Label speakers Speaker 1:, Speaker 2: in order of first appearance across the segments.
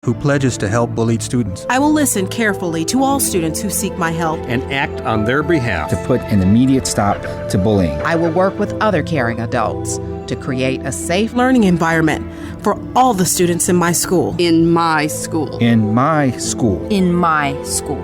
Speaker 1: who pledges to help bullied students.
Speaker 2: I will listen carefully to all students who seek my help
Speaker 3: and act on their behalf
Speaker 4: to put an immediate stop to bullying.
Speaker 5: I will work with other caring adults to create a safe
Speaker 2: learning environment for all the students in my school.
Speaker 6: In my school.
Speaker 4: In my school.
Speaker 7: In my school.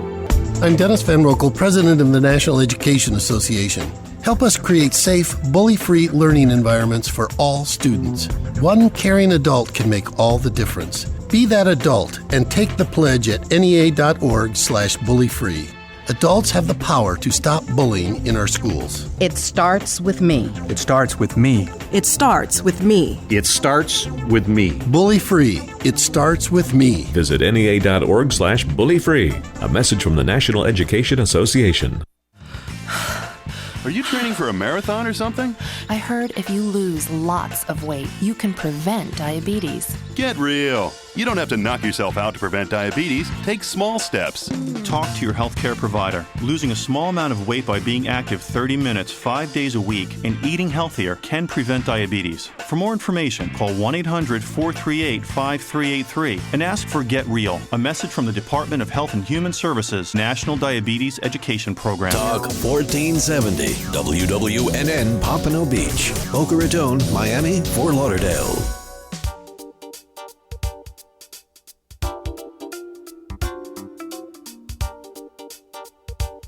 Speaker 8: I'm Dennis Van Rokel, President of the National Education Association. Help us create safe, bully-free learning environments for all students. One caring adult can make all the difference. Be that adult and take the pledge at NEA.org/bullyfree. Adults have the power to stop bullying in our schools.
Speaker 5: It starts with me.
Speaker 1: It starts with me.
Speaker 2: It starts with me.
Speaker 3: It starts with me.
Speaker 8: Bully-free. It starts with me.
Speaker 9: Visit NEA.org/bullyfree. A message from the National Education Association.
Speaker 10: Are you training for a marathon or something?
Speaker 7: I heard if you lose lots of weight, you can prevent diabetes.
Speaker 10: Get real. You don't have to knock yourself out to prevent diabetes. Take small steps.
Speaker 11: Talk to your healthcare provider. Losing a small amount of weight by being active 30 minutes, 5 days a week, and eating healthier can prevent diabetes. For more information, call 1-800-438-5383 and ask for Get Real, a message from the Department of Health and Human Services National Diabetes Education Program.
Speaker 12: Talk 1470, WWNN Pompano Beach, Boca Raton, Miami, Fort Lauderdale.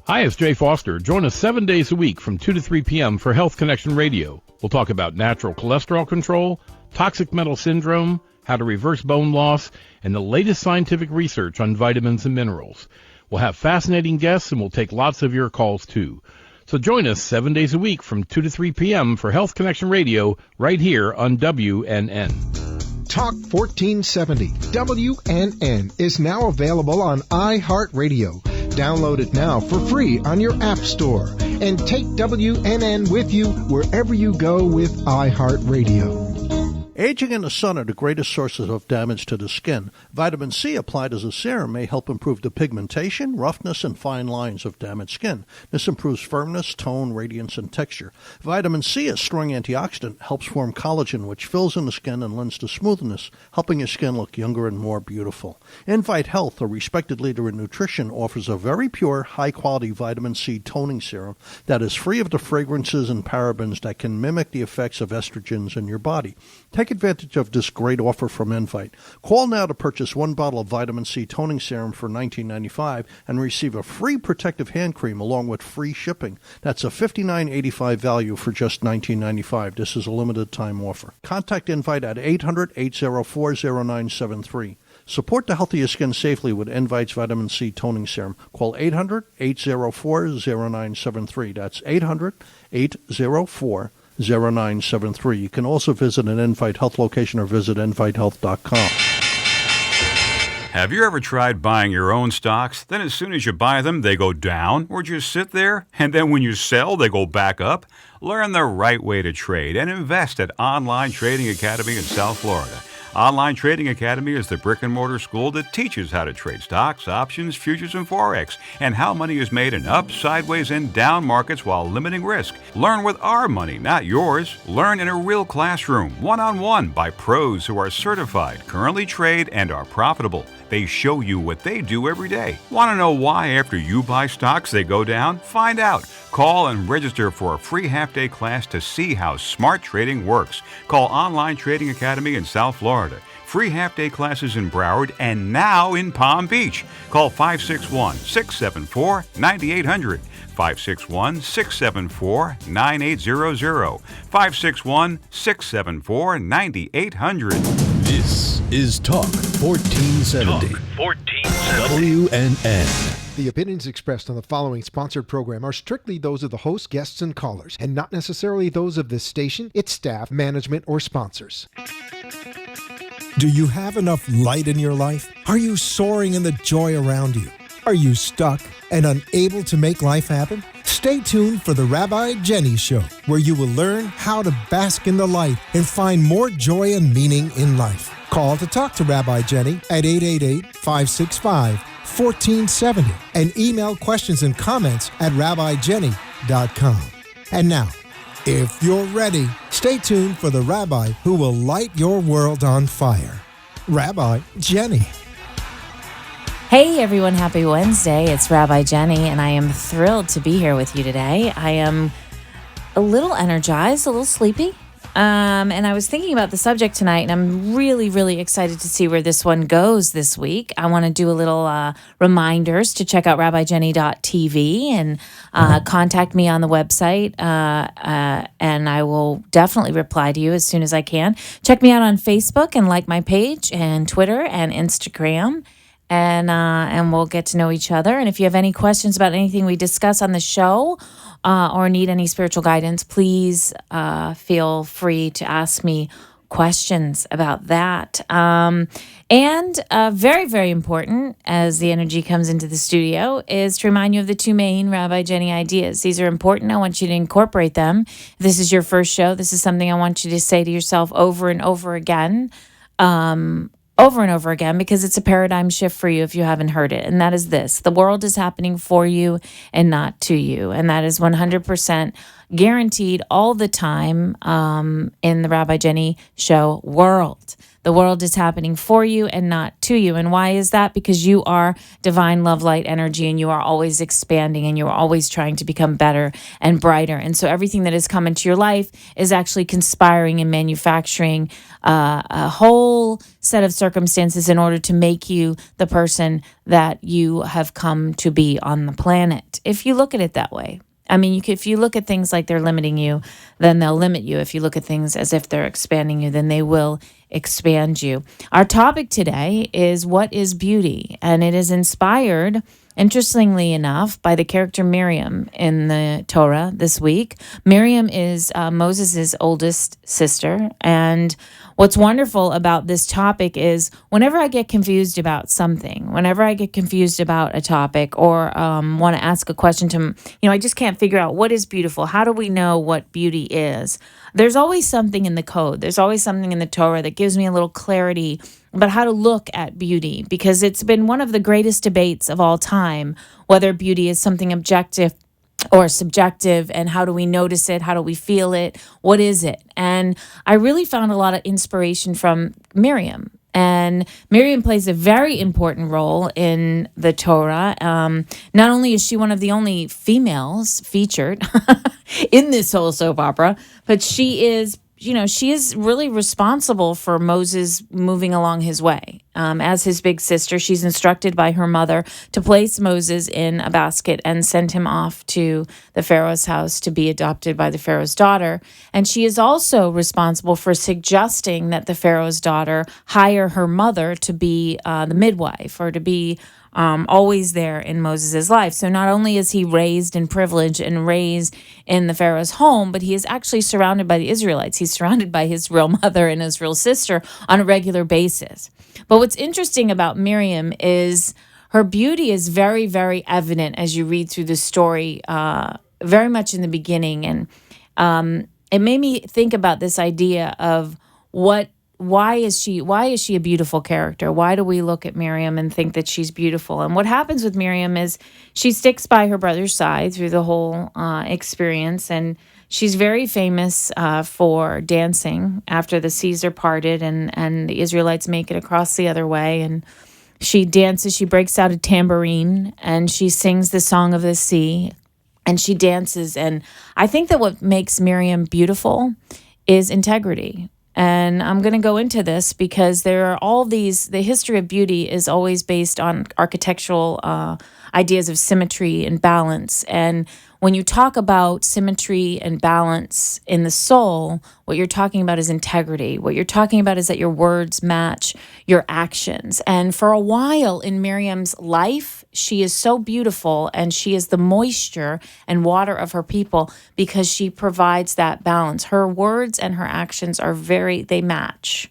Speaker 13: Hi, it's Jay Foster. Join us 7 days a week from 2 to 3 p.m. for Health Connection Radio. We'll talk about natural cholesterol control, toxic metal syndrome, how to reverse bone loss, and the latest scientific research on vitamins and minerals. We'll have fascinating guests, and we'll take lots of your calls, too. So join us 7 days a week from 2 to 3 p.m. for Health Connection Radio right here on WNN.
Speaker 14: Talk 1470 WNN is now available on iHeartRadio. Download it now for free on your app store and take WNN with you wherever you go with iHeartRadio.
Speaker 15: Aging in the sun are the greatest sources of damage to the skin. Vitamin C applied as a serum may help improve the pigmentation, roughness, and fine lines of damaged skin. This improves firmness, tone, radiance, and texture. Vitamin C, a strong antioxidant, helps form collagen, which fills in the skin and lends to smoothness, helping your skin look younger and more beautiful. Invite Health, a respected leader in nutrition, offers a very pure, high-quality vitamin C toning serum that is free of the fragrances and parabens that can mimic the effects of estrogens in your body. Take advantage of this great offer from Invite. Call now to purchase one bottle of vitamin C toning serum for $19.95 and receive a free protective hand cream along with free shipping. That's a $59.85 value for just $19.95. This is a limited time offer. Contact Invite at 800-804-0973. Support the healthier skin safely with Invite's vitamin C toning serum. Call 800-804-0973. That's 800-804-0973. 0973. You can also visit an Invite Health location or visit invitehealth.com.
Speaker 16: Have you ever tried buying your own stocks? Then as soon as you buy them, they go down or just sit there? And then when you sell, they go back up? Learn the right way to trade and invest at Online Trading Academy in South Florida. Online Trading Academy is the brick-and-mortar school that teaches how to trade stocks, options, futures, and Forex, and how money is made in up, sideways, and down markets while limiting risk. Learn with our money, not yours. Learn in a real classroom, one-on-one, by pros who are certified, currently trade, and are profitable. They show you what they do every day. Want to know why after you buy stocks they go down? Find out. Call and register for a free half-day class to see how smart trading works. Call Online Trading Academy in South Florida. Free half-day classes in Broward and now in Palm Beach. Call 561-674-9800. 561-674-9800. 561-674-9800.
Speaker 12: This is Talk 1470.
Speaker 17: Talk 1470.
Speaker 12: WNN.
Speaker 14: The opinions expressed on the following sponsored program are strictly those of the host, guests, and callers, and not necessarily those of this station, its staff, management, or sponsors.
Speaker 18: Do you have enough light in your life? Are you soaring in the joy around you? Are you stuck and unable to make life happen? Stay tuned for the Rabbi Jenny Show, where you will learn how to bask in the light and find more joy and meaning in life. Call to talk to Rabbi Jenny at 888-565-1470 and email questions and comments at rabbijenny.com. And now, if you're ready, stay tuned for the Rabbi who will light your world on fire, Rabbi Jenny.
Speaker 6: Hey everyone, happy Wednesday. It's Rabbi Jenny, and I am thrilled to be here with you today. I am a little energized, a little sleepy, and I was thinking about the subject tonight, and I'm really, really excited to see where this one goes this week. I want to do a little reminders to check out rabbijenny.tv and contact me on the website, and I will definitely reply to you as soon as I can. Check me out on Facebook and like my page, and Twitter and Instagram. And we'll get to know each other. And if you have any questions about anything we discuss on the show or need any spiritual guidance, please feel free to ask me questions about that. And very, very important, as the energy comes into the studio, is to remind you of the two main Rabbi Jenny ideas. These are important. I want you to incorporate them. If this is your first show, this is something I want you to say to yourself over and over again. Over and over again, because it's a paradigm shift for you if you haven't heard it. And that is this: the world is happening for you and not to you. And that is 100% guaranteed all the time in the Rabbi Jenny Show world. The world is happening for you and not to you. And why is that? Because you are divine love, light, energy, and you are always expanding, and you are always trying to become better and brighter. And so everything that has come into your life is actually conspiring and manufacturing a whole set of circumstances in order to make you the person that you have come to be on the planet, if you look at it that way. I mean, if you look at things like they're limiting you, then they'll limit you. If you look at things as if they're expanding you, then they will expand you. Our topic today is what is beauty? And it is inspired, interestingly enough, by the character Miriam in the Torah this week. Miriam is Moses' oldest sister. And what's wonderful about this topic is whenever I get confused about something, whenever I get confused about a topic or want to ask a question to, I just can't figure out what is beautiful. How do we know what beauty is? There's always something in the code. There's always something in the Torah that gives me a little clarity about how to look at beauty, because it's been one of the greatest debates of all time, whether beauty is something objective or subjective, and how do we notice it? How do we feel it? What is it? And I really found a lot of inspiration from Miriam. And Miriam plays a very important role in the Torah. Not only is she one of the only females featured in this whole soap opera, but she is really responsible for Moses moving along his way. As his big sister, she's instructed by her mother to place Moses in a basket and send him off to the Pharaoh's house to be adopted by the Pharaoh's daughter. And she is also responsible for suggesting that the Pharaoh's daughter hire her mother to be the midwife, or to be always there in Moses' life. So not only is he raised in privilege and raised in the Pharaoh's home, but he is actually surrounded by the Israelites. He's surrounded by his real mother and his real sister on a regular basis. But what's interesting about Miriam is her beauty is very, very evident as you read through the story, very much in the beginning. And it made me think about this idea of why is she a beautiful character? Why do we look at Miriam and think that she's beautiful? And what happens with Miriam is she sticks by her brother's side through the whole experience, and she's very famous for dancing after the seas are parted and the Israelites make it across the other way. And she dances, she breaks out a tambourine, and she sings the song of the sea, and she dances. And I think that what makes Miriam beautiful is integrity. And I'm going to go into this because there are all these, the history of beauty is always based on architectural ideas of symmetry and balance. And when you talk about symmetry and balance in the soul, what you're talking about is integrity. What you're talking about is that your words match your actions. And for a while in Miriam's life, she is so beautiful, and she is the moisture and water of her people because she provides that balance. Her words and her actions they match.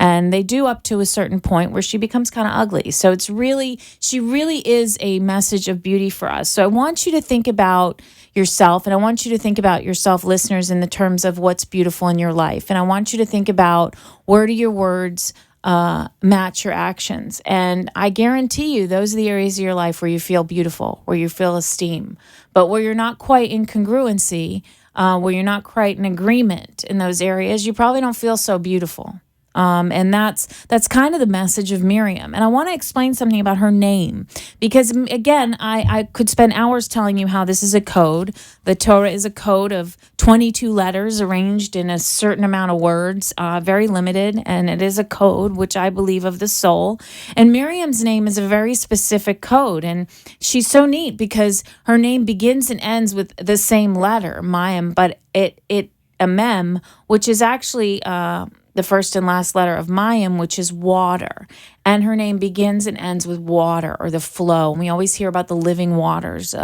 Speaker 6: And they do up to a certain point where she becomes kind of ugly. So she really is a message of beauty for us. So I want you to think about yourself, and I want you to think about yourself, listeners, in the terms of what's beautiful in your life. And I want you to think about, where do your words match your actions? And I guarantee you, those are the areas of your life where you feel beautiful, where you feel esteem. But where you're not quite in congruency, where you're not quite in agreement in those areas, you probably don't feel so beautiful. And that's kind of the message of Miriam. And I want to explain something about her name because, again, I could spend hours telling you how this is a code. The Torah is a code of 22 letters arranged in a certain amount of words, very limited, and it is a code, which I believe of the soul. And Miriam's name is a very specific code, and she's so neat because her name begins and ends with the same letter, Mayim, but it Mem, which is actually the first and last letter of Mayim, which is water. And her name begins and ends with water or the flow. And we always hear about the living waters,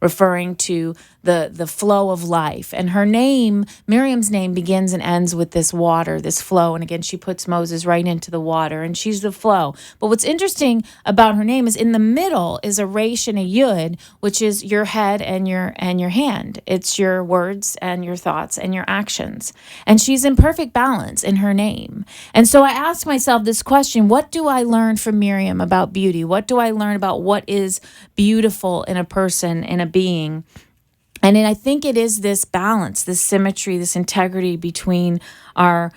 Speaker 6: referring to the flow of life. And her name, Miriam's name, begins and ends with this water, this flow. And again, she puts Moses right into the water, and she's the flow. But what's interesting about her name is in the middle is a resh and a yud, which is your head and your hand. It's your words and your thoughts and your actions. And she's in perfect balance in her name. And so I asked myself this question: what do I learn from Miriam about beauty? What do I learn about what is beautiful in a person, in a being? And I think it is this balance, this symmetry, this integrity between our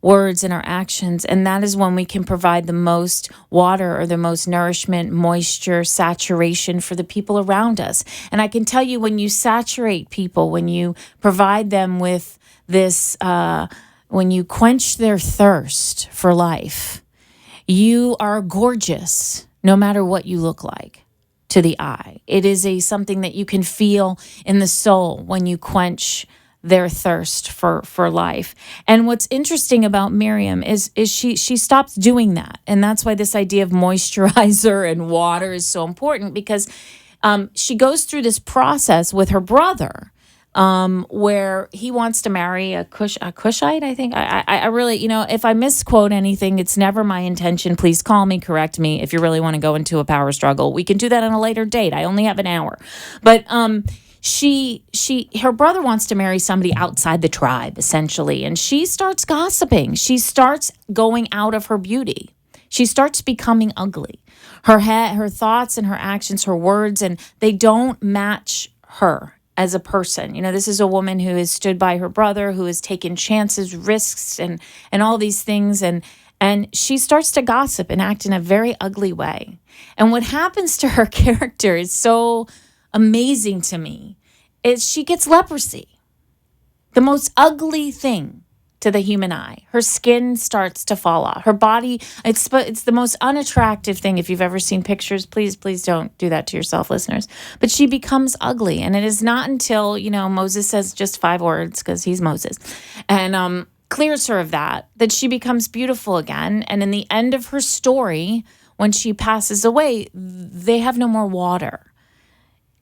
Speaker 6: words and our actions. And that is when we can provide the most water or the most nourishment, moisture, saturation for the people around us. And I can tell you, when you saturate people, when you provide them with this, when you quench their thirst for life, you are gorgeous no matter what you look like to the eye. It is something that you can feel in the soul when you quench their thirst for life. And what's interesting about Miriam is she stops doing that. And that's why this idea of moisturizer and water is so important, because she goes through this process with her brother, where he wants to marry a Cushite, I think. I really, if I misquote anything, it's never my intention. Please call me, correct me. If you really want to go into a power struggle, we can do that on a later date. I only have an hour. But her brother wants to marry somebody outside the tribe, essentially. And she starts gossiping. She starts going out of her beauty. She starts becoming ugly. Her thoughts and her actions, her words, and they don't match her as a person. This is a woman who has stood by her brother, who has taken chances, risks, and all these things. And she starts to gossip and act in a very ugly way. And what happens to her character is so amazing to me, is she gets leprosy. The most ugly thing to the human eye. Her skin starts to fall off. Her body, it's the most unattractive thing. If you've ever seen pictures, please don't do that to yourself, listeners. But she becomes ugly. And it is not until, Moses says just 5 words, because he's Moses, and clears her of that she becomes beautiful again. And in the end of her story, when she passes away, they have no more water.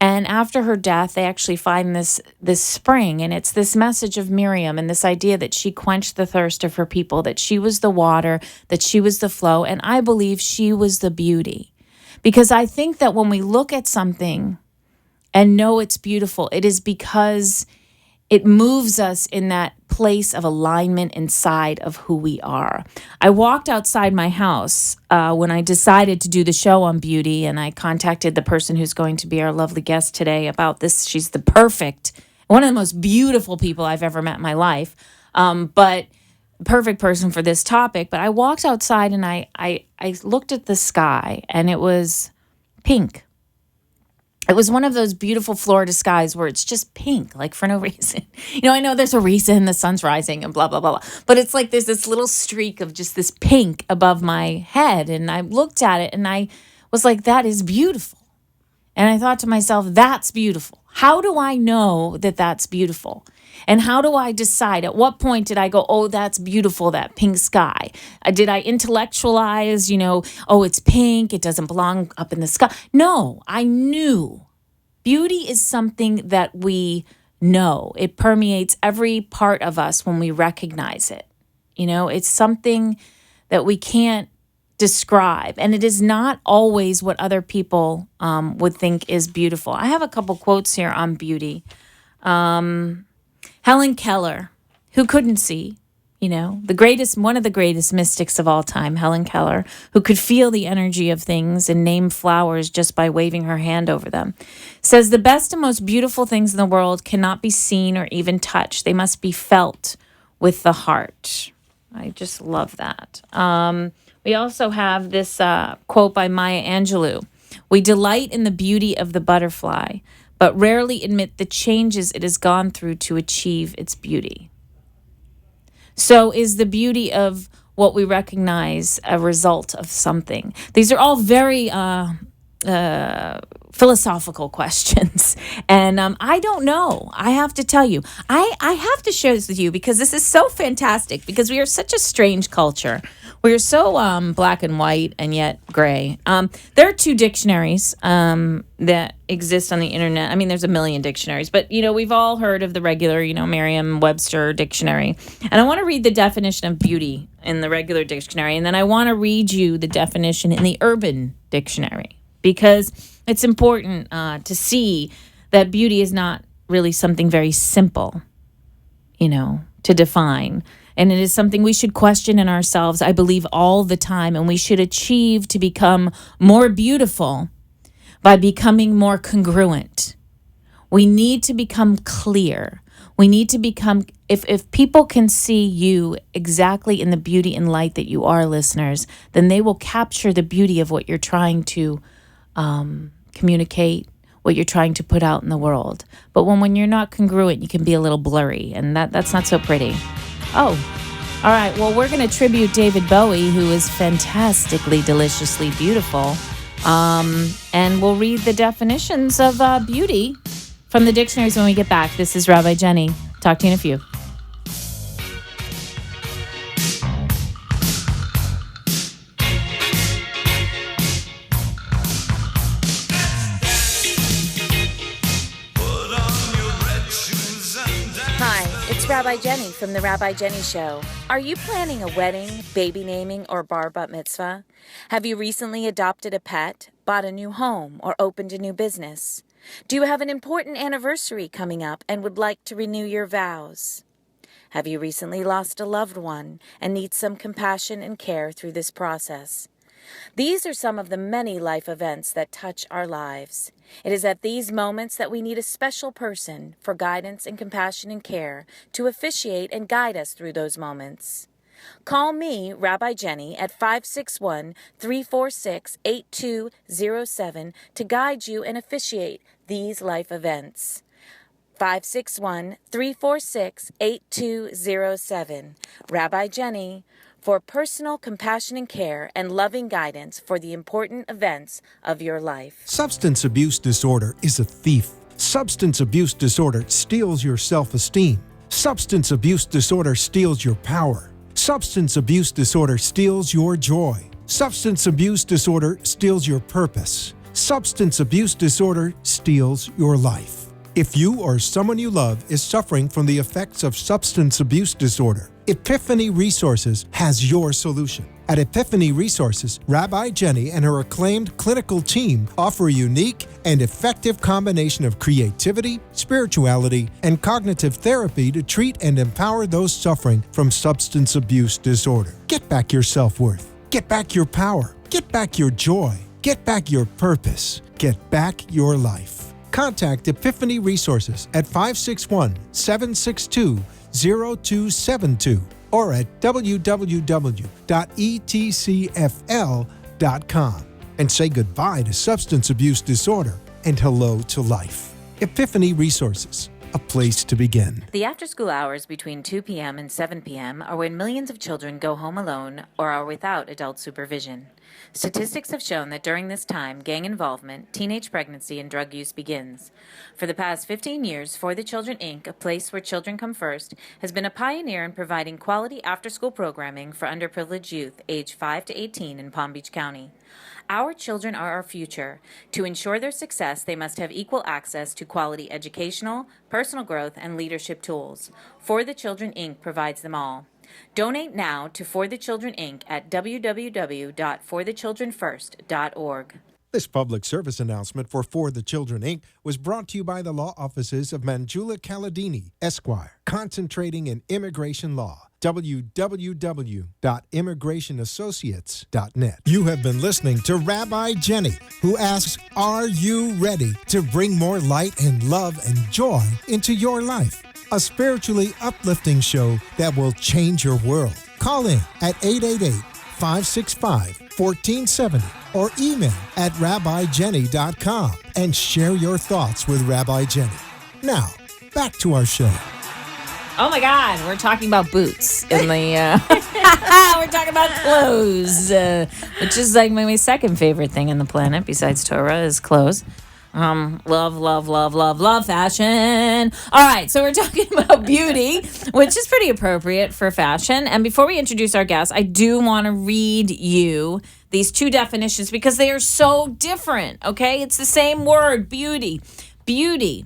Speaker 6: And after her death, they actually find this spring, and it's this message of Miriam and this idea that she quenched the thirst of her people, that she was the water, that she was the flow, and I believe she was the beauty. Because I think that when we look at something and know it's beautiful, it is because it moves us in that place of alignment inside of who we are. I walked outside my house when I decided to do the show on beauty, and I contacted the person who's going to be our lovely guest today about this. She's one of the most beautiful people I've ever met in my life, but perfect person for this topic. But I walked outside and I looked at the sky, and it was pink. It was one of those beautiful Florida skies where it's just pink, like for no reason. I know there's a reason, the sun's rising and blah, blah, blah, blah. But it's like there's this little streak of just this pink above my head. And I looked at it and I was like, that is beautiful. And I thought to myself, that's beautiful. How do I know that that's beautiful? And how do I decide? At what point did I go, oh, that's beautiful, that pink sky? Did I intellectualize, oh, it's pink, it doesn't belong up in the sky? No, I knew. Beauty is something that we know. It permeates every part of us when we recognize it. It's something that we can't describe. And it is not always what other people would think is beautiful. I have a couple quotes here on beauty. Helen Keller, who couldn't see, one of the greatest mystics of all time, Helen Keller, who could feel the energy of things and name flowers just by waving her hand over them, says the best and most beautiful things in the world cannot be seen or even touched. They must be felt with the heart. I just love that. We also have this quote by Maya Angelou. We delight in the beauty of the butterfly, but rarely admit the changes it has gone through to achieve its beauty. So is the beauty of what we recognize a result of something? These are all very philosophical questions. And I don't know. I have to tell you. I have to share this with you because this is so fantastic, because we are such a strange culture. We are so black and white and yet gray. There are 2 dictionaries that exist on the internet. I mean, there's a million dictionaries, but, we've all heard of the regular, Merriam-Webster dictionary. And I want to read the definition of beauty in the regular dictionary, and then I want to read you the definition in the Urban Dictionary, because it's important to see that beauty is not really something very simple, to define. And it is something we should question in ourselves, I believe, all the time. And we should achieve to become more beautiful by becoming more congruent. We need to become clear. We need to become, if people can see you exactly in the beauty and light that you are, listeners, then they will capture the beauty of what you're trying to communicate, what you're trying to put out in the world. But when you're not congruent, you can be a little blurry, and that's not so pretty. Oh, all right. Well, we're going to tribute David Bowie, who is fantastically, deliciously beautiful. And we'll read the definitions of beauty from the dictionaries when we get back. This is Rabbi Jenny. Talk to you in a few. It's Rabbi Jenny from The Rabbi Jenny Show. Are you planning a wedding, baby naming, or bar bat mitzvah? Have you recently adopted a pet, bought a new home, or opened a new business? Do you have an important anniversary coming up and would like to renew your vows? Have you recently lost a loved one and need some compassion and care through this process? These are some of the many life events that touch our lives. It is at these moments that we need a special person for guidance and compassion and care to officiate and guide us through those moments. Call me, Rabbi Jenny, at 561-346-8207 to guide you and officiate these life events. 561-346-8207. Rabbi Jenny, for personal compassion and care and loving guidance for the important events of your life.
Speaker 18: Substance abuse disorder is a thief. Substance abuse disorder steals your self-esteem. Substance abuse disorder steals your power. Substance abuse disorder steals your joy. Substance abuse disorder steals your purpose. Substance abuse disorder steals your life. If you or someone you love is suffering from the effects of substance abuse disorder, Epiphany Resources has your solution. At Epiphany Resources, Rabbi Jenny and her acclaimed clinical team offer a unique and effective combination of creativity, spirituality, and cognitive therapy to treat and empower those suffering from substance abuse disorder. Get back your self-worth. Get back your power. Get back your joy. Get back your purpose. Get back your life. Contact Epiphany Resources at 561-762-0272 or at www.etcfl.com and say goodbye to substance abuse disorder and hello to life. Epiphany Resources, a place to begin.
Speaker 6: The after-school hours between 2 p.m. and 7 p.m. are when millions of children go home alone or are without adult supervision. Statistics have shown that during this time, gang involvement, teenage pregnancy, and drug use begins. For the past 15 years, For the Children, Inc., a place where children come first, has been a pioneer in providing quality after-school programming for underprivileged youth aged 5 to 18 in Palm Beach County. Our children are our future. To ensure their success, they must have equal access to quality educational, personal growth, and leadership tools. For the Children, Inc. provides them all. Donate now to For the Children, Inc. at www.forthechildrenfirst.org.
Speaker 18: This public service announcement for the Children, Inc. was brought to you by the law offices of Manjula Caladini, Esquire, concentrating in immigration law. www.immigrationassociates.net. You have been listening to Rabbi Jenny, who asks, are you ready to bring more light and love and joy into your life? A spiritually uplifting show that will change your world. Call in at 888-565-1470 or email at rabbijenny.com and share your thoughts with Rabbi Jenny. Now, back to our show.
Speaker 6: Oh my God, we're talking about boots in the. We're talking about clothes, which is like my second favorite thing in the planet besides Torah is clothes. Love fashion. All right, so we're talking about beauty, which is pretty appropriate for fashion. And before we introduce our guests, I do want to read you these two definitions because they are so different. Okay, it's the same word, beauty. Beauty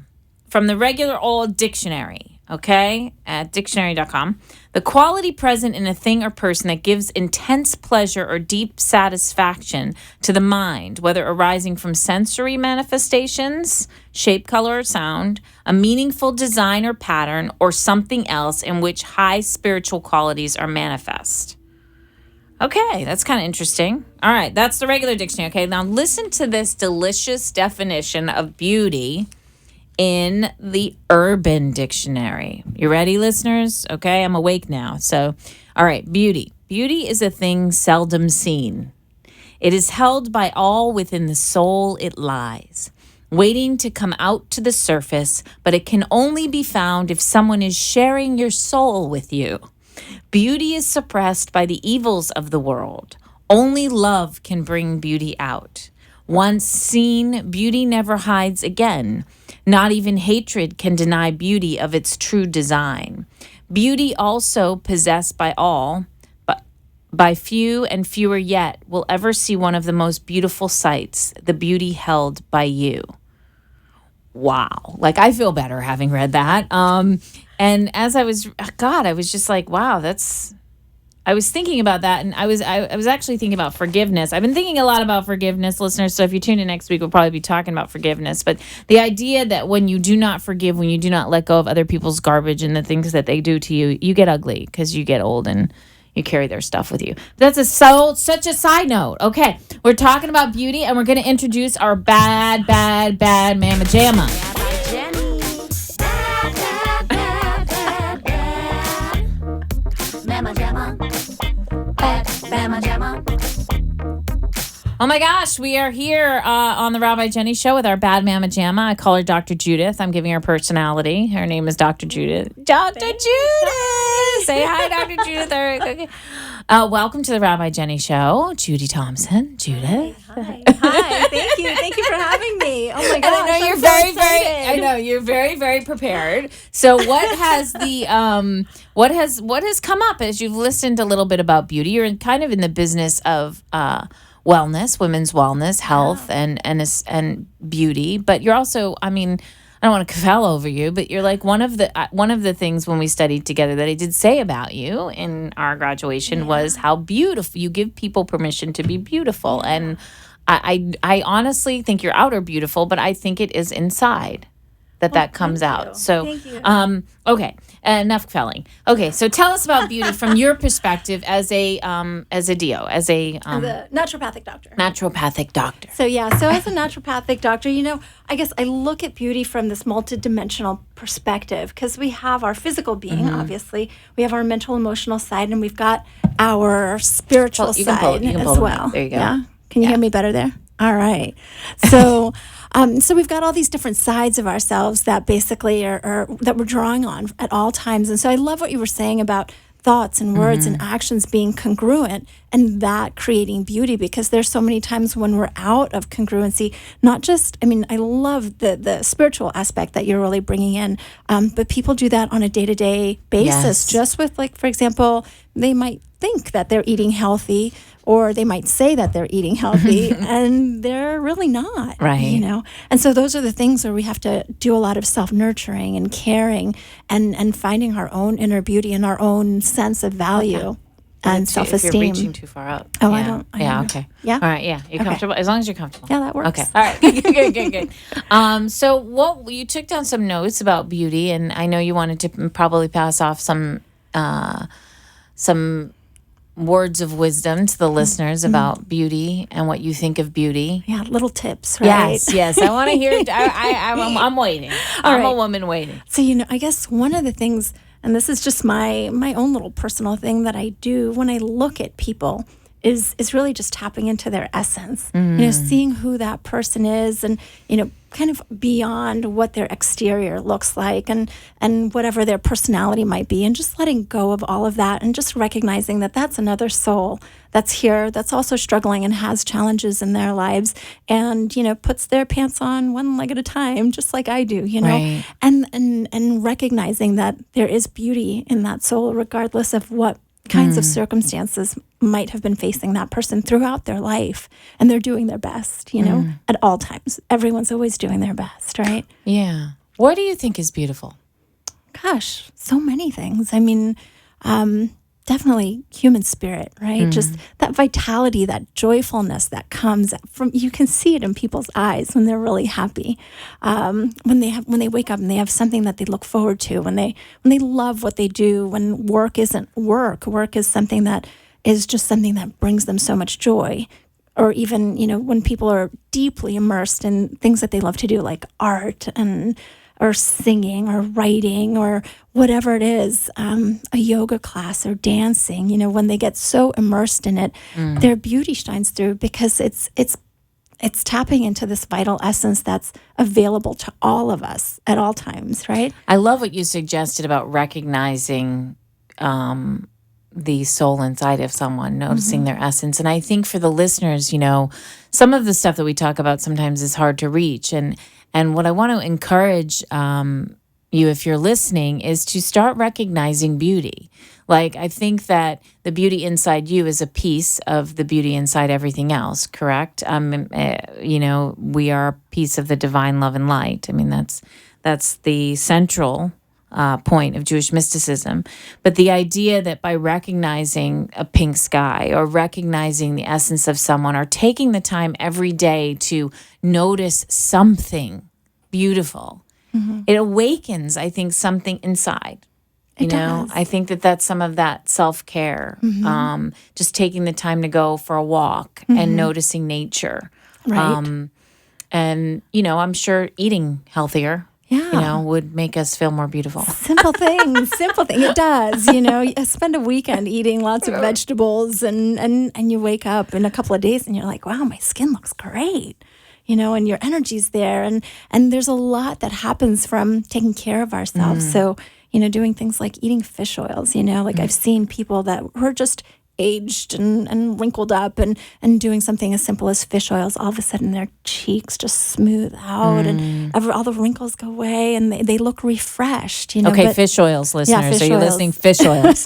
Speaker 6: from the regular old dictionary. Okay, at dictionary.com. The quality present in a thing or person that gives intense pleasure or deep satisfaction to the mind, whether arising from sensory manifestations, shape, color, or sound, a meaningful design or pattern, or something else in which high spiritual qualities are manifest. Okay, that's kind of interesting. All right, that's the regular dictionary. Okay, now listen to this delicious definition of beauty in the Urban Dictionary. You ready, listeners? Okay, I'm awake now. So, all right, beauty. Beauty is a thing seldom seen. It is held by all within the soul it lies, waiting to come out to the surface, but it can only be found if someone is sharing your soul with you. Beauty is suppressed by the evils of the world. Only love can bring beauty out. Once seen, beauty never hides again. Not even hatred can deny beauty of its true design. Beauty also possessed by all, but by few and fewer yet, will ever see one of the most beautiful sights, the beauty held by you. Wow. Like, I feel better having read that. And as I was just like, wow, I was thinking about that, and I was actually thinking about forgiveness. I've been thinking a lot about forgiveness, listeners, so if you tune in next week, we'll probably be talking about forgiveness. But the idea that when you do not forgive, when you do not let go of other people's garbage and the things that they do to you, you get ugly because you get old and you carry their stuff with you. That's such a side note. Okay, we're talking about beauty, and we're going to introduce our bad Mama Jamma. Oh my gosh, we are here on the Rabbi Jenny Show with our bad Mama Jamma. I call her Dr. Judith. I'm giving her personality. Her name is Dr. Judith. Dr. Judith! Say hi, Dr. Judith. Okay. Welcome to the Rabbi Jenny Show. Judy Thompson. Judith.
Speaker 19: Hi. Thank you. Thank you for having me. Oh my gosh.
Speaker 6: And I know you're very, very prepared. So what has what has come up as you've listened a little bit about beauty? You're kind of in the business of wellness, women's wellness, health, and beauty. But you're also, I mean, I don't want to cavil over you, but you're like one of the things when we studied together that I did say about you in our graduation was how beautiful you give people permission to be beautiful. And I honestly think you're outer beautiful, but I think it is inside that comes out. So,
Speaker 19: thank you.
Speaker 6: Okay, enough felling. Okay, so tell us about beauty from your perspective as a DO, as a
Speaker 19: naturopathic doctor.
Speaker 6: Naturopathic doctor.
Speaker 19: So as a naturopathic doctor, I guess I look at beauty from this multidimensional perspective because we have our physical being, obviously, we have our mental, emotional side, and we've got our spiritual side as well.
Speaker 6: There you go.
Speaker 19: Yeah. Can you hear me better there? All right. So. So we've got all these different sides of ourselves that basically are that we're drawing on at all times. And so I love what you were saying about thoughts and words and actions being congruent and that creating beauty, because there's so many times when we're out of congruency, not just, I love the spiritual aspect that you're really bringing in, but people do that on a day-to-day basis, just with, like, for example, they might think that they're eating healthy, or they might say that they're eating healthy and they're really not,
Speaker 6: right?
Speaker 19: And so those are the things where we have to do a lot of self-nurturing and caring and finding our own inner beauty and our own sense of value and self-esteem.
Speaker 6: If you're reaching too far up.
Speaker 19: Oh,
Speaker 6: yeah.
Speaker 19: I don't.
Speaker 6: Okay.
Speaker 19: Yeah.
Speaker 6: All right. Yeah. You're comfortable as long as you're comfortable.
Speaker 19: Yeah, that works.
Speaker 6: Okay. All right. Good. So you took down some notes about beauty, and I know you wanted to probably pass off some words of wisdom to the listeners about beauty and what you think of beauty.
Speaker 19: Yeah, little tips, right?
Speaker 6: Yes. I want to hear. I'm waiting. I'm a woman waiting.
Speaker 19: So I guess one of the things, and this is just my own little personal thing that I do when I look at people, is really just tapping into their essence, seeing who that person is, and kind of beyond what their exterior looks like, and whatever their personality might be, and just letting go of all of that, and just recognizing that that's another soul that's here, that's also struggling and has challenges in their lives, and puts their pants on one leg at a time, just like I do,
Speaker 6: Right.
Speaker 19: and recognizing that there is beauty in that soul, regardless of what kinds of circumstances might have been facing that person throughout their life, and they're doing their best, at all times. Everyone's always doing their best, right?
Speaker 6: Yeah. What do you think is beautiful?
Speaker 19: Gosh, so many things. I mean, definitely human spirit, right? Just that vitality, that joyfulness that comes from, you can see it in people's eyes when they're really happy, when they wake up and they have something that they look forward to, when they love what they do, when work isn't work is something that is just something that brings them so much joy. Or even, when people are deeply immersed in things that they love to do, like art or singing or writing or whatever it is, a yoga class or dancing, when they get so immersed in it, their beauty shines through, because it's tapping into this vital essence that's available to all of us at all times, right?
Speaker 6: I love what you suggested about recognizing the soul inside of someone, noticing their essence. And I think for the listeners, some of the stuff that we talk about sometimes is hard to reach. And what I want to encourage you, if you're listening, is to start recognizing beauty. Like, I think that the beauty inside you is a piece of the beauty inside everything else, correct? We are a piece of the divine love and light. I mean, that's the central point of Jewish mysticism. But the idea that by recognizing a pink sky, or recognizing the essence of someone, or taking the time every day to notice something beautiful, it awakens, I think, something inside. You know, I think that's some of that self-care, just taking the time to go for a walk and noticing nature.
Speaker 19: Right.
Speaker 6: And, I'm sure eating healthier, would make us feel more beautiful.
Speaker 19: Simple thing. It does. You spend a weekend eating lots of vegetables, and you wake up in a couple of days and you're like, wow, my skin looks great. And your energy's there. And there's a lot that happens from taking care of ourselves. So, doing things like eating fish oils, like I've seen people that were just aged and wrinkled up, and doing something as simple as fish oils, all of a sudden their cheeks just smooth out and all the wrinkles go away, and they look refreshed.
Speaker 6: Okay, fish oils, listeners.
Speaker 19: Yeah, fish
Speaker 6: Are you
Speaker 19: oils.
Speaker 6: listening? Fish oils.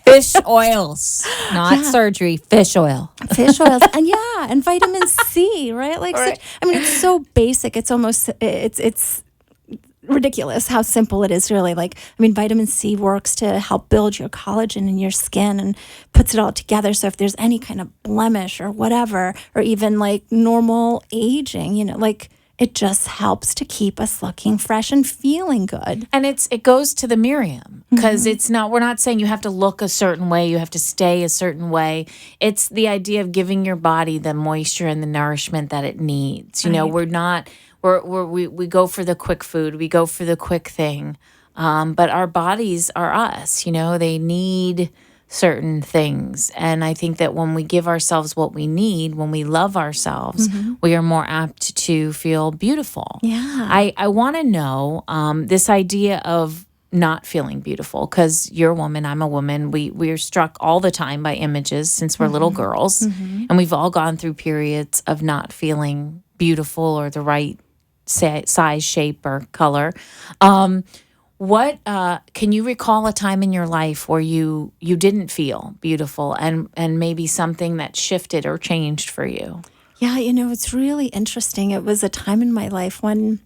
Speaker 6: Fish oils, not surgery. Fish oil.
Speaker 19: Fish oils, and vitamin C, right? It's so basic. It's almost it's ridiculous how simple it is, really. Vitamin C works to help build your collagen in your skin and puts it all together. So if there's any kind of blemish or whatever, or even normal aging, it just helps to keep us looking fresh and feeling good.
Speaker 6: And it goes to the Miriam, because we're not saying you have to look a certain way, you have to stay a certain way. It's the idea of giving your body the moisture and the nourishment that it needs. We're not. We go for the quick food, we go for the quick thing, but our bodies are us, they need certain things. And I think that when we give ourselves what we need, when we love ourselves, we are more apt to feel beautiful.
Speaker 19: Yeah.
Speaker 6: I want to know this idea of not feeling beautiful, because you're a woman, I'm a woman. We're struck all the time by images since we're little girls, and we've all gone through periods of not feeling beautiful or the right size, shape, or color. What can you recall a time in your life where you didn't feel beautiful, and maybe something that shifted or changed for you?
Speaker 19: Yeah, it's really interesting. It was a time in my life when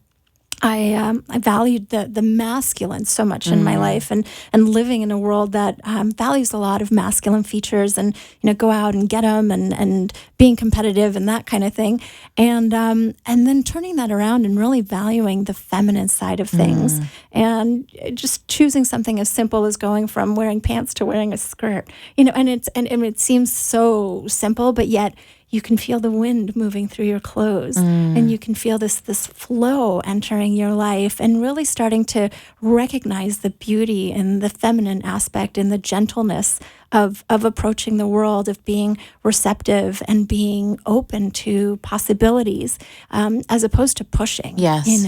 Speaker 19: I valued the masculine so much in my life, and living in a world that values a lot of masculine features, and go out and get them, and being competitive and that kind of thing, and then turning that around and really valuing the feminine side of things, and just choosing something as simple as going from wearing pants to wearing a skirt, and it seems so simple, but yet you can feel the wind moving through your clothes, and you can feel this flow entering your life, and really starting to recognize the beauty and the feminine aspect and the gentleness of approaching the world, of being receptive and being open to possibilities, as opposed to pushing.
Speaker 6: Yes.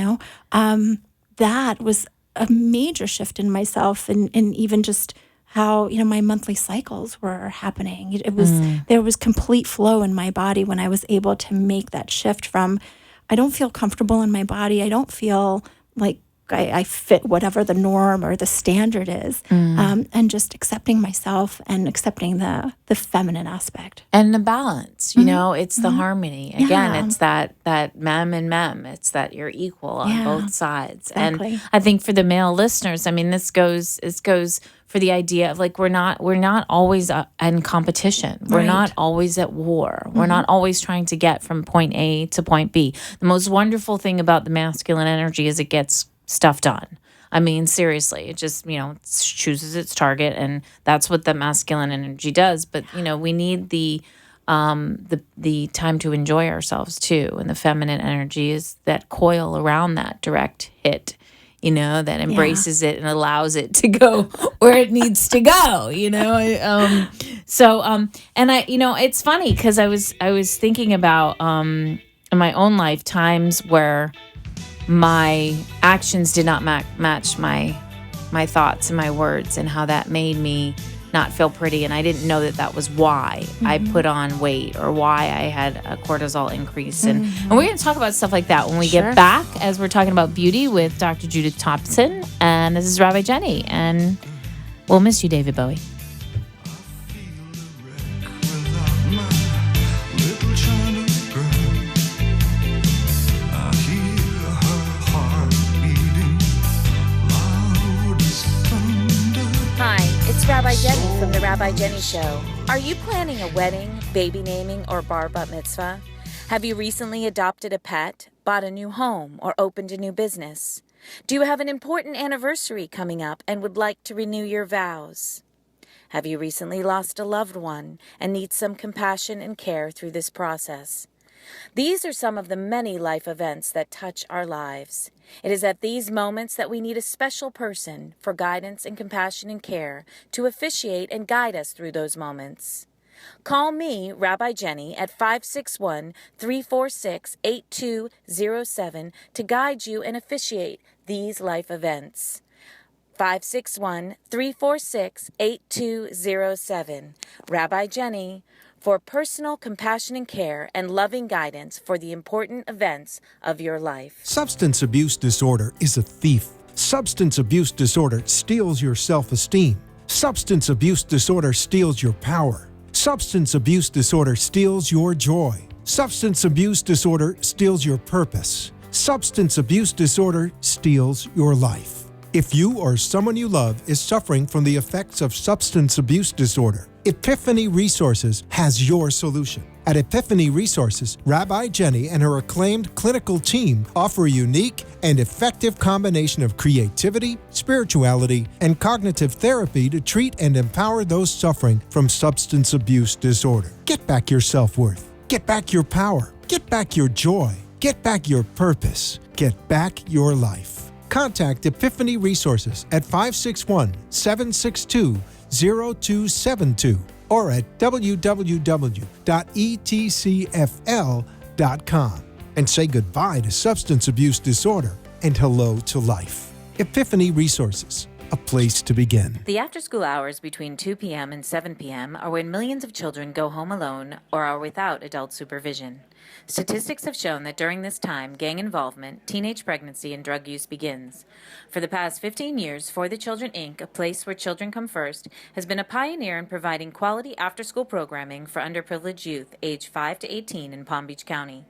Speaker 19: That was a major shift in myself, and even just how my monthly cycles were happening. It was there was complete flow in my body when I was able to make that shift from, I don't feel comfortable in my body, I don't feel like I fit whatever the norm or the standard is, and just accepting myself and accepting the feminine aspect
Speaker 6: and the balance. It's the harmony. Again, it's that mem and mem. It's that you're equal on both sides.
Speaker 19: Exactly.
Speaker 6: And I think for the male listeners, I mean, this goes for the idea of like we're not always in competition. We're not always at war. We're not always trying to get from point A to point B. The most wonderful thing about the masculine energy is it gets stuff done. I mean, seriously, it just, chooses its target, and that's what the masculine energy does. But, we need the time to enjoy ourselves too. And the feminine energy is that coil around that direct hit, that embraces it and allows it to go where it needs to go, and it's funny because I was thinking about, in my own life, times where my actions did not match my thoughts and my words, and how that made me not feel pretty. And I didn't know that was why I put on weight, or why I had a cortisol increase. And we're going to talk about stuff like that when we get back, as we're talking about beauty with Dr. Judith Thompson. And this is Rabbi Jenny, and we'll miss you, David Bowie.
Speaker 20: Hi, it's Rabbi Jenny from The Rabbi Jenny Show. Are you planning a wedding, baby naming, or bar bat mitzvah? Have you recently adopted a pet, bought a new home, or opened a new business? Do you have an important anniversary coming up and would like to renew your vows? Have you recently lost a loved one and need some compassion and care through this process? These are some of the many life events that touch our lives. It is at these moments that we need a special person for guidance and compassion and care to officiate and guide us through those moments. Call me, Rabbi Jenny, at 561-346-8207 to guide you and officiate these life events. 561-346-8207. Rabbi Jenny, for personal compassion and care and loving guidance for the important events of your life.
Speaker 18: Substance abuse disorder is a thief. Substance abuse disorder steals your self-esteem. Substance abuse disorder steals your power. Substance abuse disorder steals your joy. Substance abuse disorder steals your purpose. Substance abuse disorder steals your life. If you or someone you love is suffering from the effects of substance abuse disorder, Epiphany Resources has your solution. At Epiphany Resources, Rabbi Jenny and her acclaimed clinical team offer a unique and effective combination of creativity, spirituality, and cognitive therapy to treat and empower those suffering from substance abuse disorder. Get back your self-worth. Get back your power. Get back your joy. Get back your purpose. Get back your life. Contact Epiphany Resources at 561-762-0272 or at www.etcfl.com and say goodbye to substance abuse disorder and hello to life. Epiphany Resources, a place to begin.
Speaker 20: The after-school hours between 2 p.m. and 7 p.m. are when millions of children go home alone or are without adult supervision. Statistics have shown that during this time, gang involvement, teenage pregnancy, and drug use begins. For the past 15 years, For the Children, Inc., a place where children come first, has been a pioneer in providing quality after-school programming for underprivileged youth aged 5 to 18 in Palm Beach County.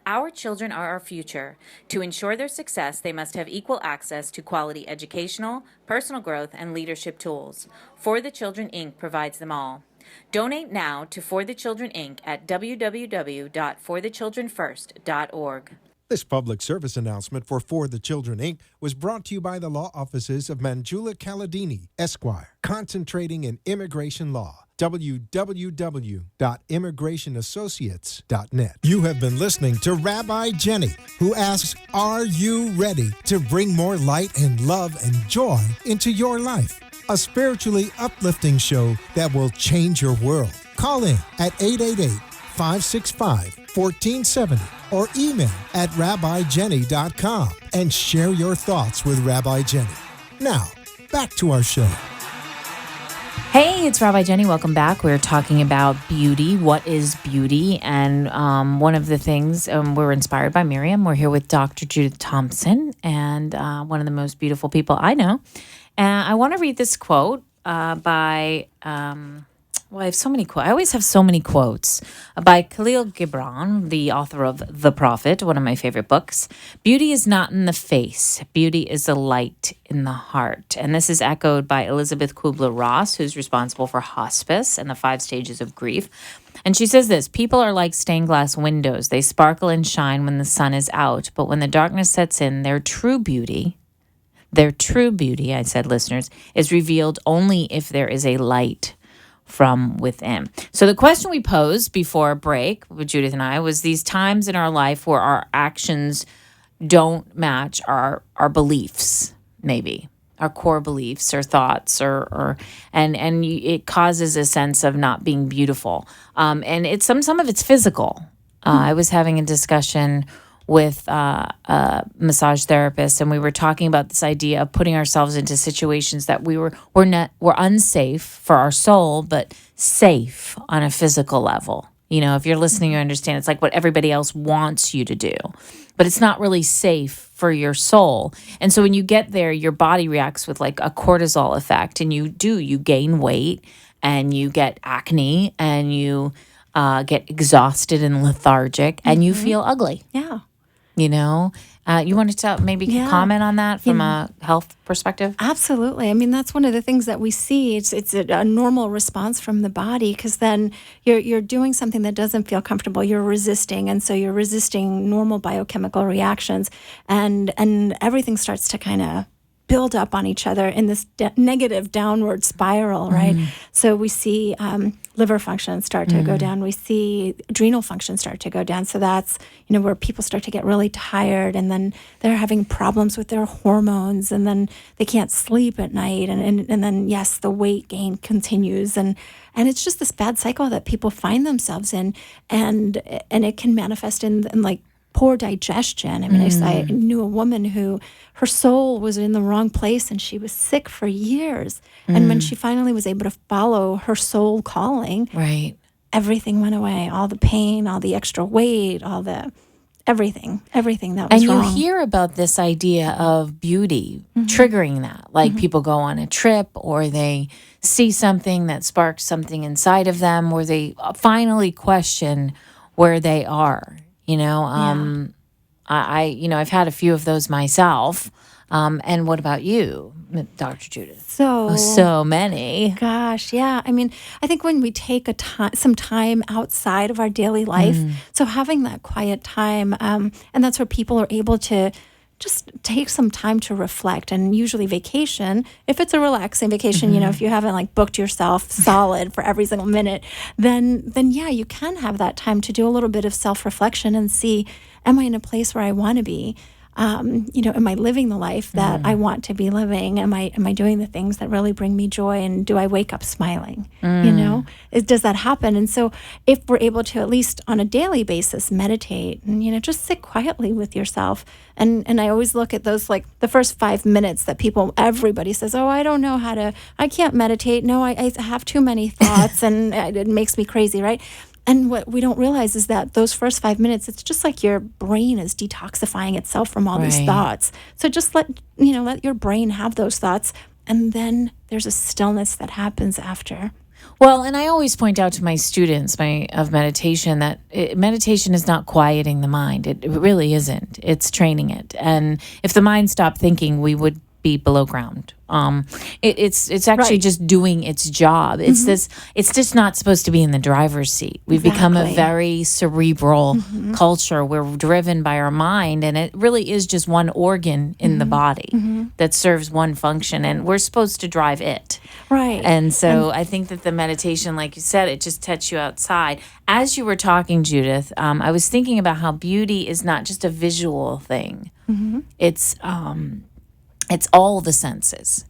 Speaker 20: Our children are our future. To ensure their success, they must have equal access to quality educational, personal growth, and leadership tools. For the Children, Inc. provides them all. Donate now to For the Children, Inc. at www.forthechildrenfirst.org.
Speaker 18: This public service announcement for the Children, Inc. was brought to you by the law offices of Manjula Caladini, Esquire, concentrating in immigration law. www.immigrationassociates.net. You have been listening to Rabbi Jenny, who asks, are you ready to bring more light and love and joy into your life? A spiritually uplifting show that will change your world. Call in at 888-565-1470 or email at rabbijenny.com and share your thoughts with Rabbi Jenny. Now, back to our show.
Speaker 6: Hey, it's Rabbi Jenny. Welcome back. We're talking about beauty. What is beauty? And one of the things, we're inspired by Miriam. We're here with Dr. Judith Thompson, and one of the most beautiful people I know. And I want to read this quote by... I have so many quotes. I always have so many quotes by Khalil Gibran, the author of The Prophet, one of my favorite books. Beauty is not in the face. Beauty is a light in the heart. And this is echoed by Elizabeth Kubler-Ross, who's responsible for hospice and the 5 stages of grief. And she says this: people are like stained glass windows. They sparkle and shine when the sun is out. But when the darkness sets in, their true beauty, I said, listeners, is revealed only if there is a light from within. So the question we posed before break with Judith and I was these times in our life where our actions don't match our beliefs, maybe our core beliefs or thoughts, and it causes a sense of not being beautiful. And it's some of it's physical. I was having a discussion with a massage therapist, and we were talking about this idea of putting ourselves into situations that were unsafe for our soul, but safe on a physical level. You know, if you're listening, you understand it's like what everybody else wants you to do, but it's not really safe for your soul. And so when you get there, your body reacts with like a cortisol effect, and you gain weight, and you get acne, and you get exhausted and lethargic, and you feel ugly.
Speaker 19: Yeah.
Speaker 6: You know, you wanted to maybe comment on that from a health perspective?
Speaker 19: Absolutely. I mean, that's one of the things that we see. It's a normal response from the body, because then you're doing something that doesn't feel comfortable. You're resisting, and so you're resisting normal biochemical reactions, and everything starts to kind of build up on each other in this negative downward spiral, right? So we see liver function start to go down. We see adrenal function start to go down. So that's, where people start to get really tired, and then they're having problems with their hormones, and then they can't sleep at night. And then, yes, the weight gain continues. And it's just this bad cycle that people find themselves in. And it can manifest in like poor digestion. I mean, I knew a woman who her soul was in the wrong place, and she was sick for years. And when she finally was able to follow her soul calling,
Speaker 6: right,
Speaker 19: everything went away. All the pain, all the extra weight, all the everything that was wrong.
Speaker 6: And you hear about this idea of beauty triggering that. Like people go on a trip, or they see something that sparks something inside of them, or they finally question where they are. I've had a few of those myself. And what about you, Dr. Judith? So many.
Speaker 19: Gosh, yeah. I mean, I think when we take some time outside of our daily life, so having that quiet time, and that's where people are able to just take some time to reflect. And usually vacation, if it's a relaxing vacation, if you haven't like booked yourself solid for every single minute, then yeah, you can have that time to do a little bit of self-reflection and see, am I in a place where I want to be? Am I living the life that I want to be living? Am I doing the things that really bring me joy? And do I wake up smiling? Does that happen? And so if we're able to, at least on a daily basis, meditate and, just sit quietly with yourself. And I always look at those, like the first 5 minutes that everybody says, oh, I don't know I can't meditate. No, I have too many thoughts and it makes me crazy, right? And what we don't realize is that those first 5 minutes, it's just like your brain is detoxifying itself from all these thoughts. So just let your brain have those thoughts, and then there's a stillness that happens after.
Speaker 6: Well, and I always point out to my students of meditation that meditation is not quieting the mind. It really isn't. It's training it. And if the mind stopped thinking, we would be below ground. It's actually just doing its job. It's it's just not supposed to be in the driver's seat. We've become a very cerebral culture. We're driven by our mind, and it really is just one organ in the body that serves one function, and we're supposed to drive it.
Speaker 19: Right.
Speaker 6: And so I think that the meditation, like you said, it just takes you outside. As you were talking, Judith, I was thinking about how beauty is not just a visual thing. It's all the senses.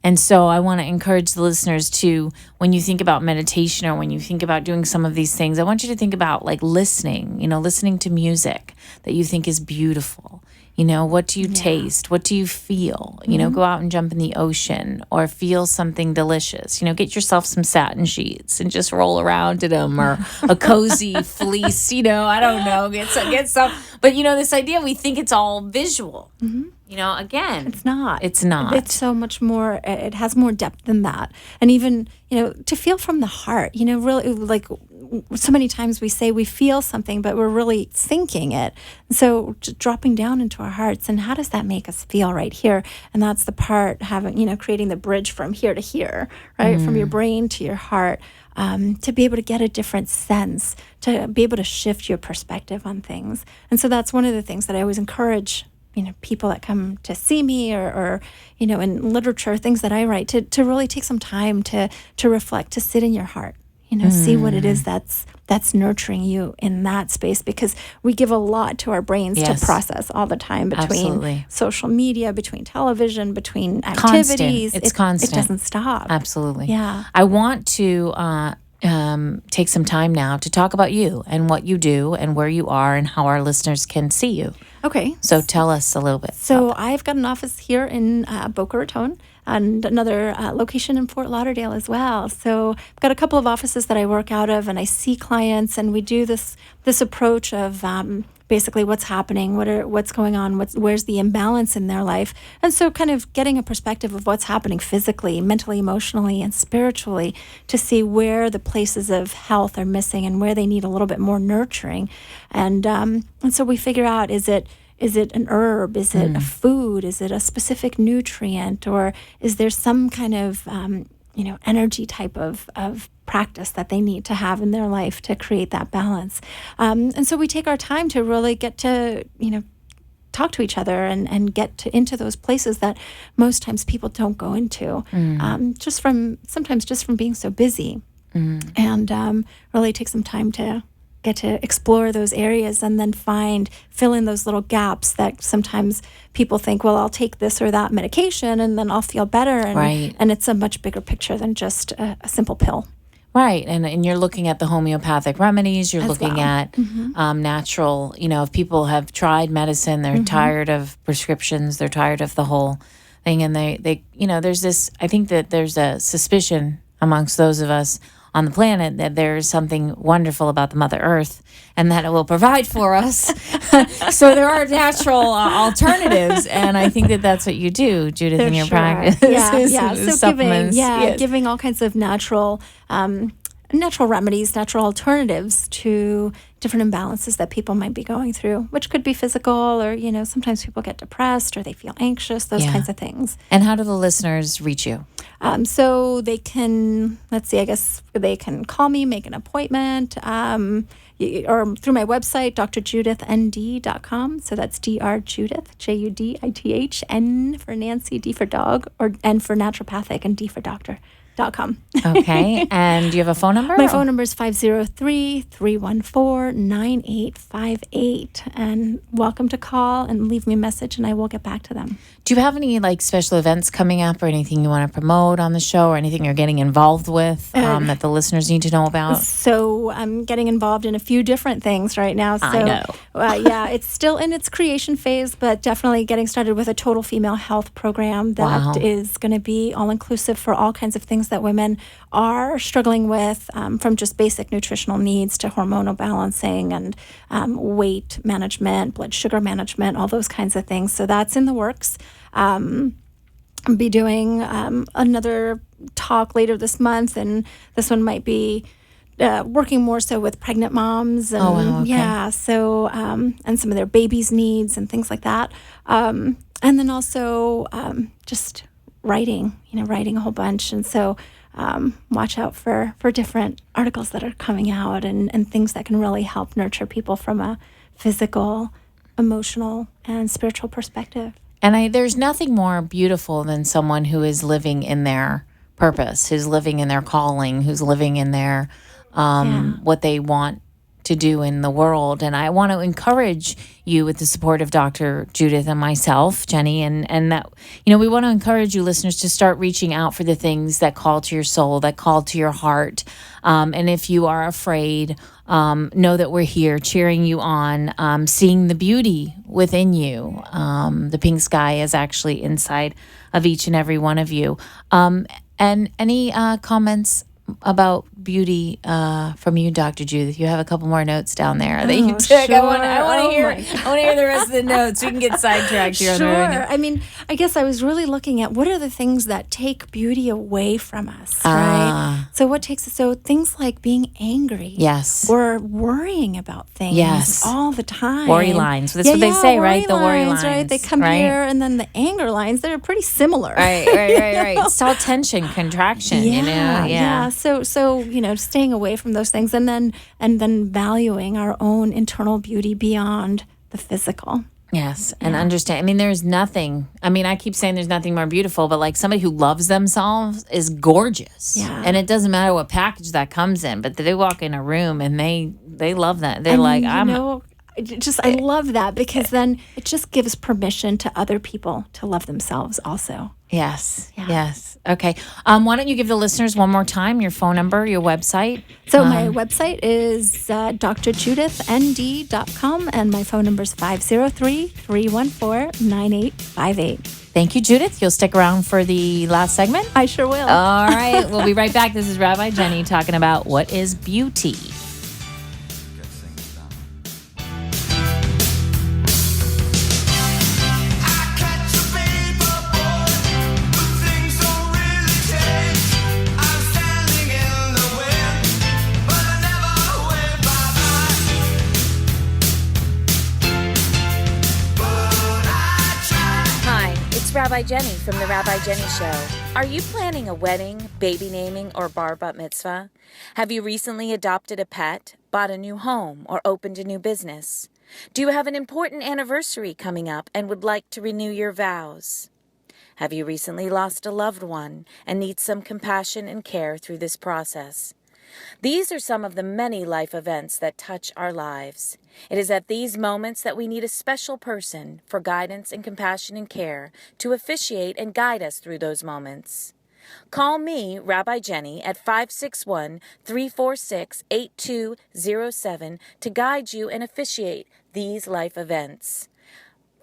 Speaker 6: And so I want to encourage the listeners to, when you think about meditation or when you think about doing some of these things, I want you to think about like listening to music that you think is beautiful. What do you taste? What do you feel? Go out and jump in the ocean or feel something delicious. Get yourself some satin sheets and just roll around in them, or a cozy fleece, I don't know, get some. But, this idea, we think it's all visual. Again,
Speaker 19: it's not.
Speaker 6: It's not.
Speaker 19: It's so much more. It has more depth than that. And even, to feel from the heart, really, like so many times we say we feel something, but we're really thinking it. So just dropping down into our hearts, and how does that make us feel right here? And that's the part, creating the bridge from here to here, right? From your brain to your heart, to be able to get a different sense, to be able to shift your perspective on things. And so that's one of the things that I always encourage people that come to see me or in literature, things that I write, to really take some time to reflect, to sit in your heart, see what it is that's nurturing you in that space, because we give a lot to our brains to process all the time between social media, between television, between activities.
Speaker 6: It's constant.
Speaker 19: It doesn't stop.
Speaker 6: Absolutely.
Speaker 19: Yeah.
Speaker 6: I want to take some time now to talk about you and what you do and where you are and how our listeners can see you.
Speaker 19: Okay.
Speaker 6: So tell us a little bit.
Speaker 19: So I've got an office here in Boca Raton and another location in Fort Lauderdale as well. So I've got a couple of offices that I work out of, and I see clients, and we do this approach of basically what's happening, what's going on, where's the imbalance in their life. And so kind of getting a perspective of what's happening physically, mentally, emotionally, and spiritually, to see where the places of health are missing and where they need a little bit more nurturing. And so we figure out, is it an herb? Is it a food? Is it a specific nutrient? Or is there some kind of energy type of practice that they need to have in their life to create that balance? And so we take our time to really get to, talk to each other and get into those places that most times people don't go into, sometimes just from being so busy. And really take some time to get to explore those areas and then fill in those little gaps that sometimes people think, well, I'll take this or that medication and then I'll feel better. And it's a much bigger picture than just a simple pill.
Speaker 6: Right. And you're looking at the homeopathic remedies. You're looking at natural, if people have tried medicine, they're tired of prescriptions, they're tired of the whole thing. And they there's this, I think that there's a suspicion amongst those of us on the planet that there's something wonderful about the Mother Earth and that it will provide for us. So there are natural alternatives, and I think that that's what you do, Judith, in your practice.
Speaker 19: Yeah. So giving all kinds of natural remedies, natural alternatives to different imbalances that people might be going through, which could be physical, or sometimes people get depressed or they feel anxious, those kinds of things.
Speaker 6: And how do the listeners reach you?
Speaker 19: So they can, they can call me, make an appointment, or through my website, drjudithnd.com. So that's Dr. Judith, Judith, N for Nancy, D for dog, or N for naturopathic, and D for doctor.com.
Speaker 6: Okay. And do you have a phone number?
Speaker 19: My phone number is 503-314-9858. And welcome to call and leave me a message, and I will get back to them.
Speaker 6: Do you have any special events coming up, or anything you want to promote on the show, or anything you're getting involved with that the listeners need to know about?
Speaker 19: So I'm getting involved in a few different things right now. So,
Speaker 6: I know.
Speaker 19: It's still in its creation phase, but definitely getting started with a total female health program that is going to be all-inclusive for all kinds of things that women are struggling with, from just basic nutritional needs to hormonal balancing and weight management, blood sugar management, all those kinds of things. So that's in the works. I'll be doing another talk later this month, and this one might be working more so with pregnant moms and and some of their babies' needs and things like that. And then also just writing a whole bunch. And so watch out for different articles that are coming out and things that can really help nurture people from a physical, emotional, and spiritual perspective.
Speaker 6: And there's nothing more beautiful than someone who is living in their purpose, who's living in their calling, who's living in their what they want to do in the world. And I want to encourage you with the support of Dr. Judith and myself, Jenny, and that, we want to encourage you listeners to start reaching out for the things that call to your soul, that call to your heart. And if you are afraid, know that we're here cheering you on, seeing the beauty within you. The pink sky is actually inside of each and every one of you. And any comments about beauty from you, Dr. Judith? You have a couple more notes down there that you took.
Speaker 19: Sure.
Speaker 6: I want to hear the rest of the notes. We can get sidetracked here.
Speaker 19: Sure. I mean, I guess I was really looking at what are the things that take beauty away from us, right? So what takes it? So things like being angry.
Speaker 6: Yes.
Speaker 19: Or worrying about things all the time.
Speaker 6: Worry lines. That's what they say, right? The worry lines.
Speaker 19: Right? They come here, and then the anger lines, they're pretty similar.
Speaker 6: Right. It's all tension, contraction,
Speaker 19: Yeah. So staying away from those things and then valuing our own internal beauty beyond the physical.
Speaker 6: Yes, and understand. I mean, there's nothing. I mean, I keep saying there's nothing more beautiful, but like somebody who loves themselves is gorgeous.
Speaker 19: Yeah.
Speaker 6: And it doesn't matter what package that comes in, but they walk in a room and they love that. They're
Speaker 19: I love that because then it just gives permission to other people to love themselves also.
Speaker 6: Yes. Okay. Why don't you give the listeners one more time your phone number, your website?
Speaker 19: So my website is drjudithnd.com and my phone number is 503-314-9858.
Speaker 6: Thank you, Judith. You'll stick around for the last segment?
Speaker 19: I sure will.
Speaker 6: All right. We'll be right back. This is Rabbi Jenny talking about what is beauty.
Speaker 20: Rabbi Jenny from the Rabbi Jenny Show. Are you planning a wedding, baby naming, or bar bat mitzvah? Have you recently adopted a pet, bought a new home, or opened a new business? Do you have an important anniversary coming up and would like to renew your vows? Have you recently lost a loved one and need some compassion and care through this process? These are some of the many life events that touch our lives. It is at these moments that we need a special person for guidance and compassion and care to officiate and guide us through those moments. Call me, Rabbi Jenny, at 561-346-8207 to guide you and officiate these life events.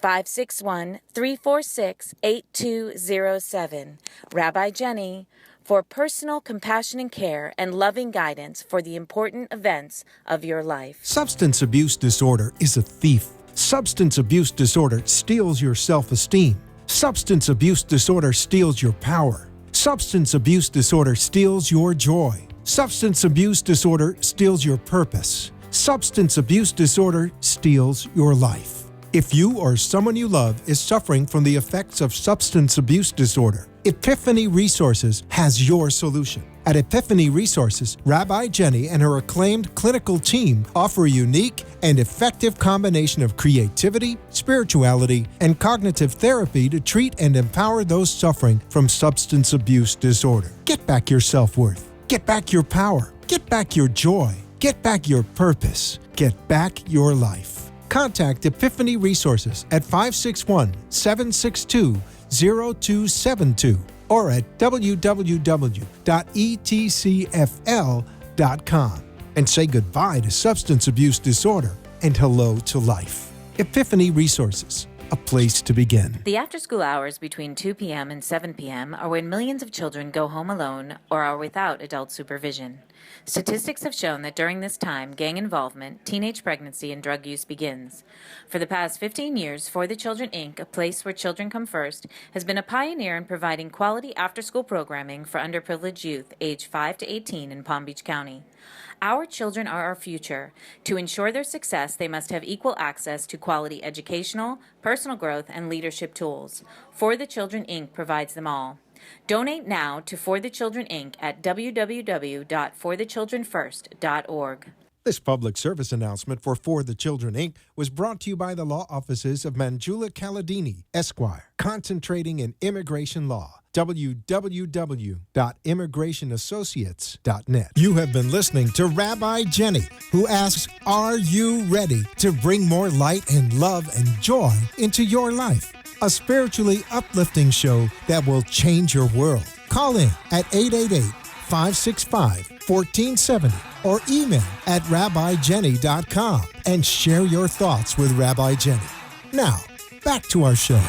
Speaker 20: 561-346-8207. Rabbi Jenny, for personal compassion and care and loving guidance for the important events of your life.
Speaker 18: Substance abuse disorder is a thief. Substance abuse disorder steals your self-esteem. Substance abuse disorder steals your power. Substance abuse disorder steals your joy. Substance abuse disorder steals your purpose. Substance abuse disorder steals your life. If you or someone you love is suffering from the effects of substance abuse disorder, Epiphany Resources has your solution. At Epiphany Resources, Rabbi Jenny and her acclaimed clinical team offer a unique and effective combination of creativity, spirituality, and cognitive therapy to treat and empower those suffering from substance abuse disorder. Get back your self-worth. Get back your power. Get back your joy. Get back your purpose. Get back your life. Contact Epiphany Resources at 561-762-0272 or at www.etcfl.com and say goodbye to substance abuse disorder and hello to life. Epiphany Resources, a place to begin.
Speaker 20: The after-school hours between 2 p.m. and 7 p.m. are when millions of children go home alone or are without adult supervision. Statistics have shown that during this time, gang involvement, teenage pregnancy, and drug use begins. For the past 15 years, For the Children, Inc., a place where children come first, has been a pioneer in providing quality after-school programming for underprivileged youth aged 5 to 18 in Palm Beach County. Our children are our future. To ensure their success, they must have equal access to quality educational, personal growth, and leadership tools. For the Children, Inc. provides them all. Donate now to For the Children, Inc. at www.forthechildrenfirst.org.
Speaker 18: This public service announcement for the Children, Inc. was brought to you by the law offices of Manjula Caladini, Esquire, concentrating in immigration law. www.immigrationassociates.net. You have been listening to Rabbi Jenny, who asks, are you ready to bring more light and love and joy into your life? A spiritually uplifting show that will change your world. Call in at 888-565-1470 or email at rabbijenny.com and share your thoughts with Rabbi Jenny. Now, back to our show.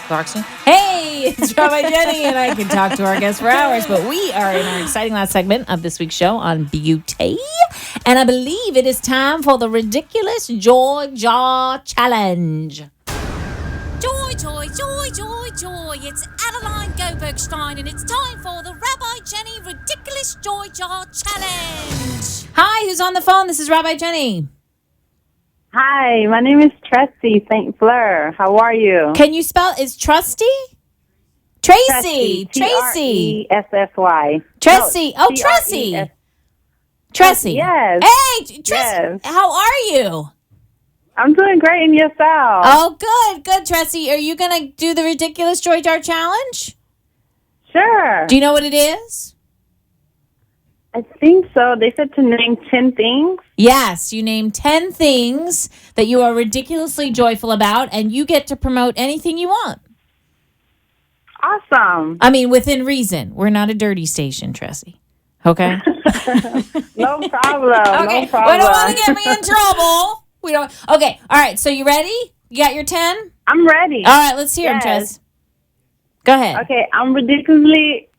Speaker 6: Clarkson. Hey, it's Rabbi Jenny, and I can talk to our guests for hours, but we are in our exciting last segment of this week's show on beauty, and I believe it is time for the Ridiculous Joy Jar Challenge.
Speaker 21: Joy, joy, joy, joy, joy. It's Adeline Gobergstein, and it's time for the Rabbi Jenny Ridiculous Joy Jar Challenge.
Speaker 6: Hi, who's on the phone? This is Rabbi Jenny.
Speaker 22: Hi, my name is Trusty St. Fleur. How are you?
Speaker 6: Can you spell, is Trusty? Tracy. Tracy.
Speaker 22: Tressy.
Speaker 6: Tracy. Oh, Tracy. Tracy.
Speaker 22: Yes.
Speaker 6: Hey, Tracy.
Speaker 22: Yes.
Speaker 6: How are you?
Speaker 22: I'm doing great, and yourself?
Speaker 6: Oh, good, Tracy. Are you going to do the Ridiculous Joy Jar Challenge?
Speaker 22: Sure.
Speaker 6: Do you know what it is?
Speaker 22: I think so. They said to name 10 things.
Speaker 6: Yes, you name 10 things that you are ridiculously joyful about, and you get to promote anything you want.
Speaker 22: Awesome.
Speaker 6: I mean, within reason. We're not a dirty station, Tracy. Okay?
Speaker 22: No problem.
Speaker 6: Okay.
Speaker 22: No problem.
Speaker 6: We don't want to get me in trouble. We don't. Okay. All right. So you ready? You got your 10?
Speaker 22: I'm ready.
Speaker 6: All right. Let's hear them, Tress. Go ahead.
Speaker 22: Okay. I'm ridiculously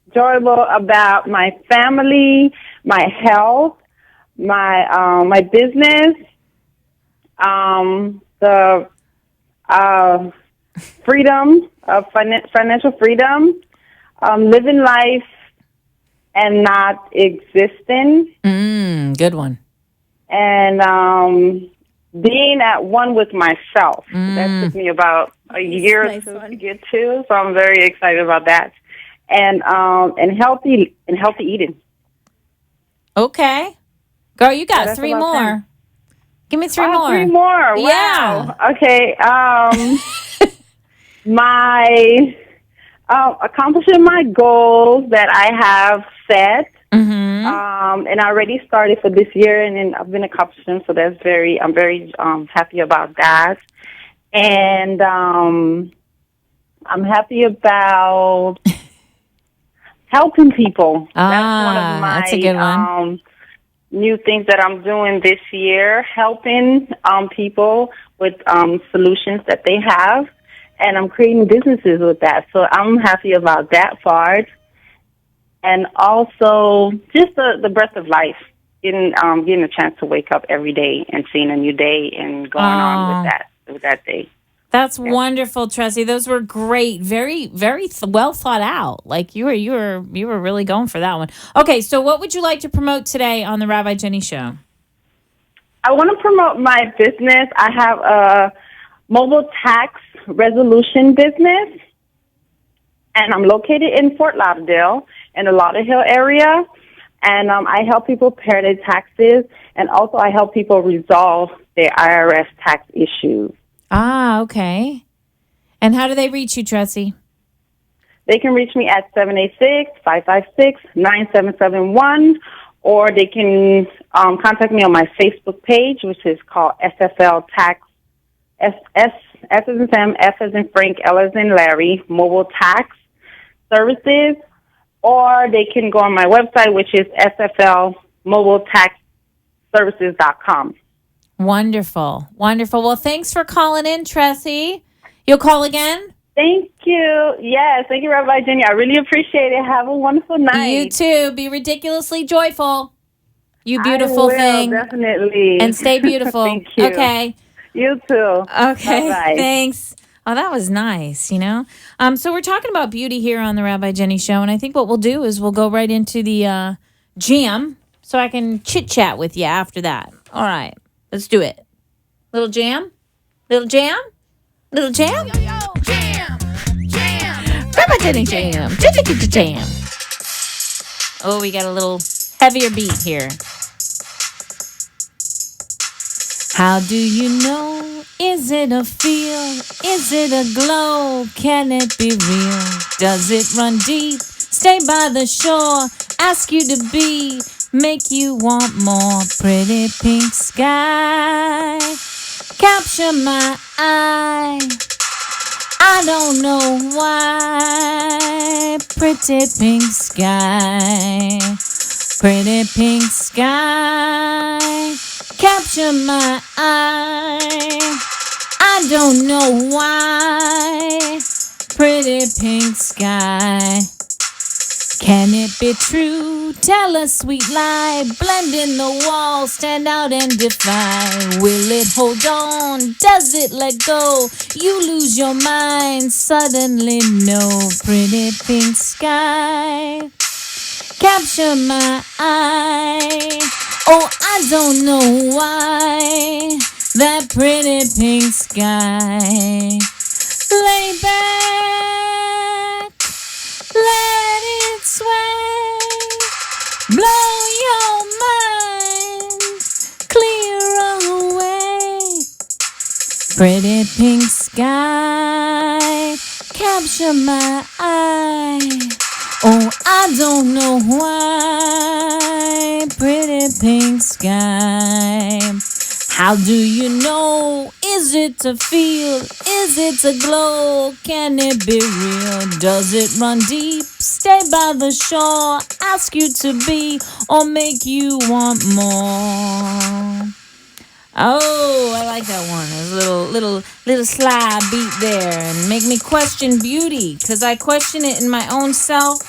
Speaker 22: enjoyable about my family, my health, my business, the freedom of financial freedom, living life and not existing.
Speaker 6: Good one.
Speaker 22: And being at one with myself. That took me about a year or two to get to, so I'm very excited about that. And healthy eating.
Speaker 6: Okay. Girl, you got 3 more. 10. Give me 3 more.
Speaker 22: 3 more.
Speaker 6: Yeah.
Speaker 22: Wow. Okay. My accomplishing my goals that I have set. And I already started for this year, and then I've been accomplishing, so I'm very happy about that. And I'm happy about helping people. That's one of my
Speaker 6: that's a good one.
Speaker 22: New things that I'm doing this year, helping people with solutions that they have, and I'm creating businesses with that. So I'm happy about that part. And also just the breath of life, getting a chance to wake up every day and seeing a new day and going on with that day.
Speaker 6: That's wonderful, Tracy. Those were great. Very, very well thought out. Like you were really going for that one. Okay, so what would you like to promote today on the Rabbi Jenny Show?
Speaker 22: I want to promote my business. I have a mobile tax resolution business, and I'm located in Fort Lauderdale in the Lauderhill area. And I help people pay their taxes, and also I help people resolve their IRS tax issues.
Speaker 6: Okay. And how do they reach you, Tracy?
Speaker 22: They can reach me at 786-556-9771, or they can contact me on my Facebook page, which is called SFL Tax, S as in Sam, F as in Frank, L as in Larry, Mobile Tax Services, or they can go on my website, which is sflmobiletaxservices.com.
Speaker 6: Wonderful. Well, thanks for calling in, Tracy. You'll call again?
Speaker 22: Thank you. Yes, thank you, Rabbi Jenny. I really appreciate it. Have a wonderful night.
Speaker 6: You too. Be ridiculously joyful. You beautiful thing.
Speaker 22: Definitely.
Speaker 6: And stay beautiful.
Speaker 22: Thank you.
Speaker 6: Okay.
Speaker 22: You too.
Speaker 6: Okay.
Speaker 22: Bye-bye.
Speaker 6: Thanks. Oh, that was nice, So we're talking about beauty here on the Rabbi Jenny Show, and I think what we'll do is we'll go right into the jam so I can chit-chat with you after that. All right, let's do it. Little jam? Little jam? Little jam?
Speaker 21: Jam!
Speaker 6: Rabbi Jenny jam. Jam. Oh, we got a little heavier beat here. How do you know? Is it a feel? Is it a glow? Can it be real? Does it run deep? Stay by the shore. Ask you to be. Make you want more. Pretty pink sky. Capture my eye. I don't know why. Pretty pink sky. Pretty pink sky. Capture my eye. I don't know why. Pretty pink sky. Can it be true? Tell a sweet lie. Blend in the wall, stand out and defy. Will it hold on? Does it let go? You lose your mind, suddenly no. Pretty pink sky. Capture my eye. Oh, I don't know why. That pretty pink sky. Lay back. Let it sway. Blow your mind clear away. Pretty pink sky. Capture my eye. Oh, I don't know why. Pretty pink sky. How do you know? Is it a feel? Is it a glow? Can it be real? Does it run deep? Stay by the shore. Ask you to be or make you want more. Oh, I like that one. There's a little sly beat there, and make me question beauty, because I question it in my own self.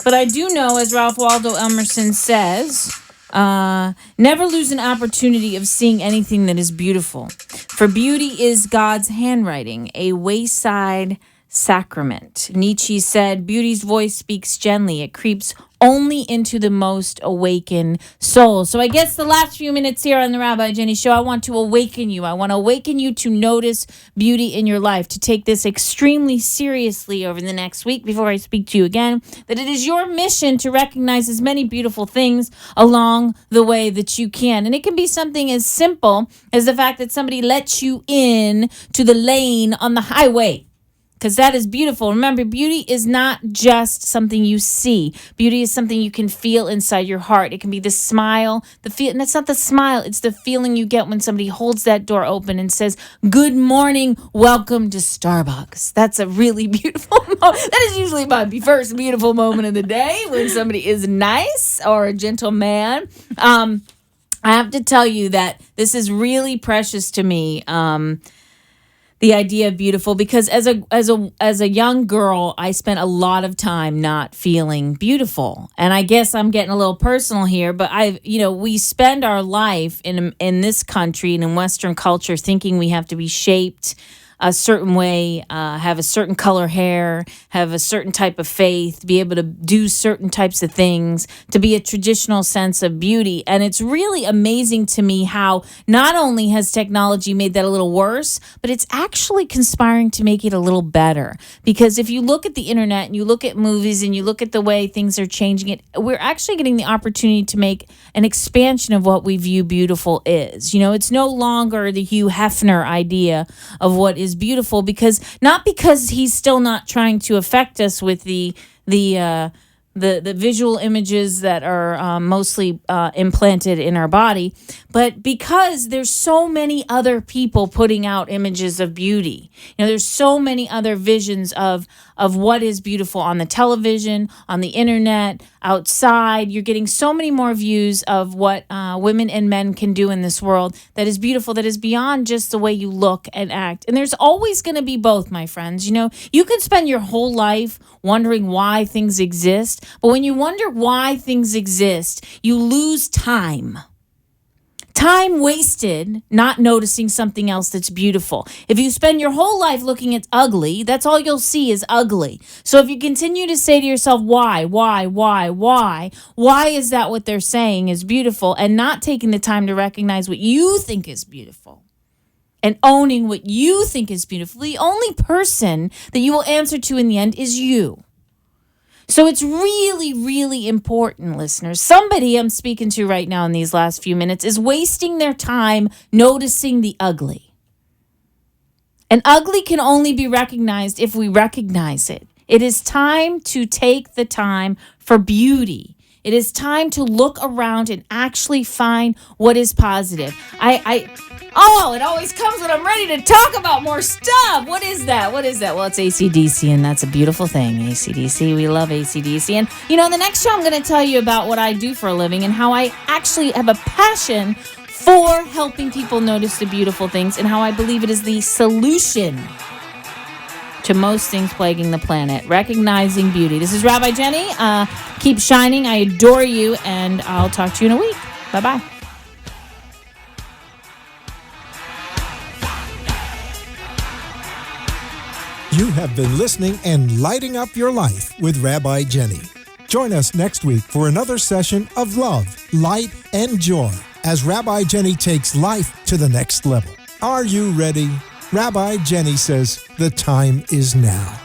Speaker 6: But I do know, as Ralph Waldo Emerson says, never lose an opportunity of seeing anything that is beautiful. For beauty is God's handwriting, a wayside sacrament. Nietzsche said, beauty's voice speaks gently. It creeps only into the most awakened soul. So I guess the last few minutes here on the Rabbi Jenny Show, I want to awaken you. I want to awaken you to notice beauty in your life, to take this extremely seriously over the next week before I speak to you again, that it is your mission to recognize as many beautiful things along the way that you can. And it can be something as simple as the fact that somebody lets you in to the lane on the highway, because that is beautiful. Remember, beauty is not just something you see. Beauty is something you can feel inside your heart. It can be the smile, and it's not the smile, it's the feeling you get when somebody holds that door open and says, good morning, welcome to Starbucks. That's a really beautiful moment. That is usually my first beautiful moment of the day, when somebody is nice or a gentleman. I have to tell you that this is really precious to me. The idea of beautiful, because as a young girl, I spent a lot of time not feeling beautiful. And I guess I'm getting a little personal here, but we spend our life in this country and in Western culture thinking we have to be shaped a certain way, have a certain color hair, have a certain type of faith, be able to do certain types of things, to be a traditional sense of beauty. And it's really amazing to me how not only has technology made that a little worse, but it's actually conspiring to make it a little better. Because if you look at the internet and you look at movies and you look at the way things are changing, we're actually getting the opportunity to make an expansion of what we view beautiful is. It's no longer the Hugh Hefner idea of what is beautiful, because he's still not trying to affect us with the visual images that are mostly implanted in our body, but because there's so many other people putting out images of beauty. There's so many other visions of what is beautiful on the television, on the internet, outside. You're getting so many more views of what women and men can do in this world that is beautiful, that is beyond just the way you look and act. And there's always going to be both, my friends. You can spend your whole life wondering why things exist, but when you wonder why things exist, you lose time. time wasted not noticing something else that's beautiful. If you spend your whole life looking at ugly, that's all you'll see is ugly. So if you continue to say to yourself, why is that what they're saying is beautiful, and not taking the time to recognize what you think is beautiful and owning what you think is beautiful, the only person that you will answer to in the end is you. So it's really, really important, listeners. Somebody I'm speaking to right now in these last few minutes is wasting their time noticing the ugly. And ugly can only be recognized if we recognize it. It is time to take the time for beauty. It is time to look around and actually find what is positive. It always comes when I'm ready to talk about more stuff. What is that? Well, it's AC/DC, and that's a beautiful thing. AC/DC, we love AC/DC. And, in the next show, I'm going to tell you about what I do for a living and how I actually have a passion for helping people notice the beautiful things and how I believe it is the solution to most things plaguing the planet. Recognizing beauty. This is Rabbi Jenny. Keep shining. I adore you, and I'll talk to you in a week. Bye-bye.
Speaker 18: You have been listening and lighting up your life with Rabbi Jenny. Join us next week for another session of love, light, and joy as Rabbi Jenny takes life to the next level. Are you ready? Rabbi Jenny says the time is now.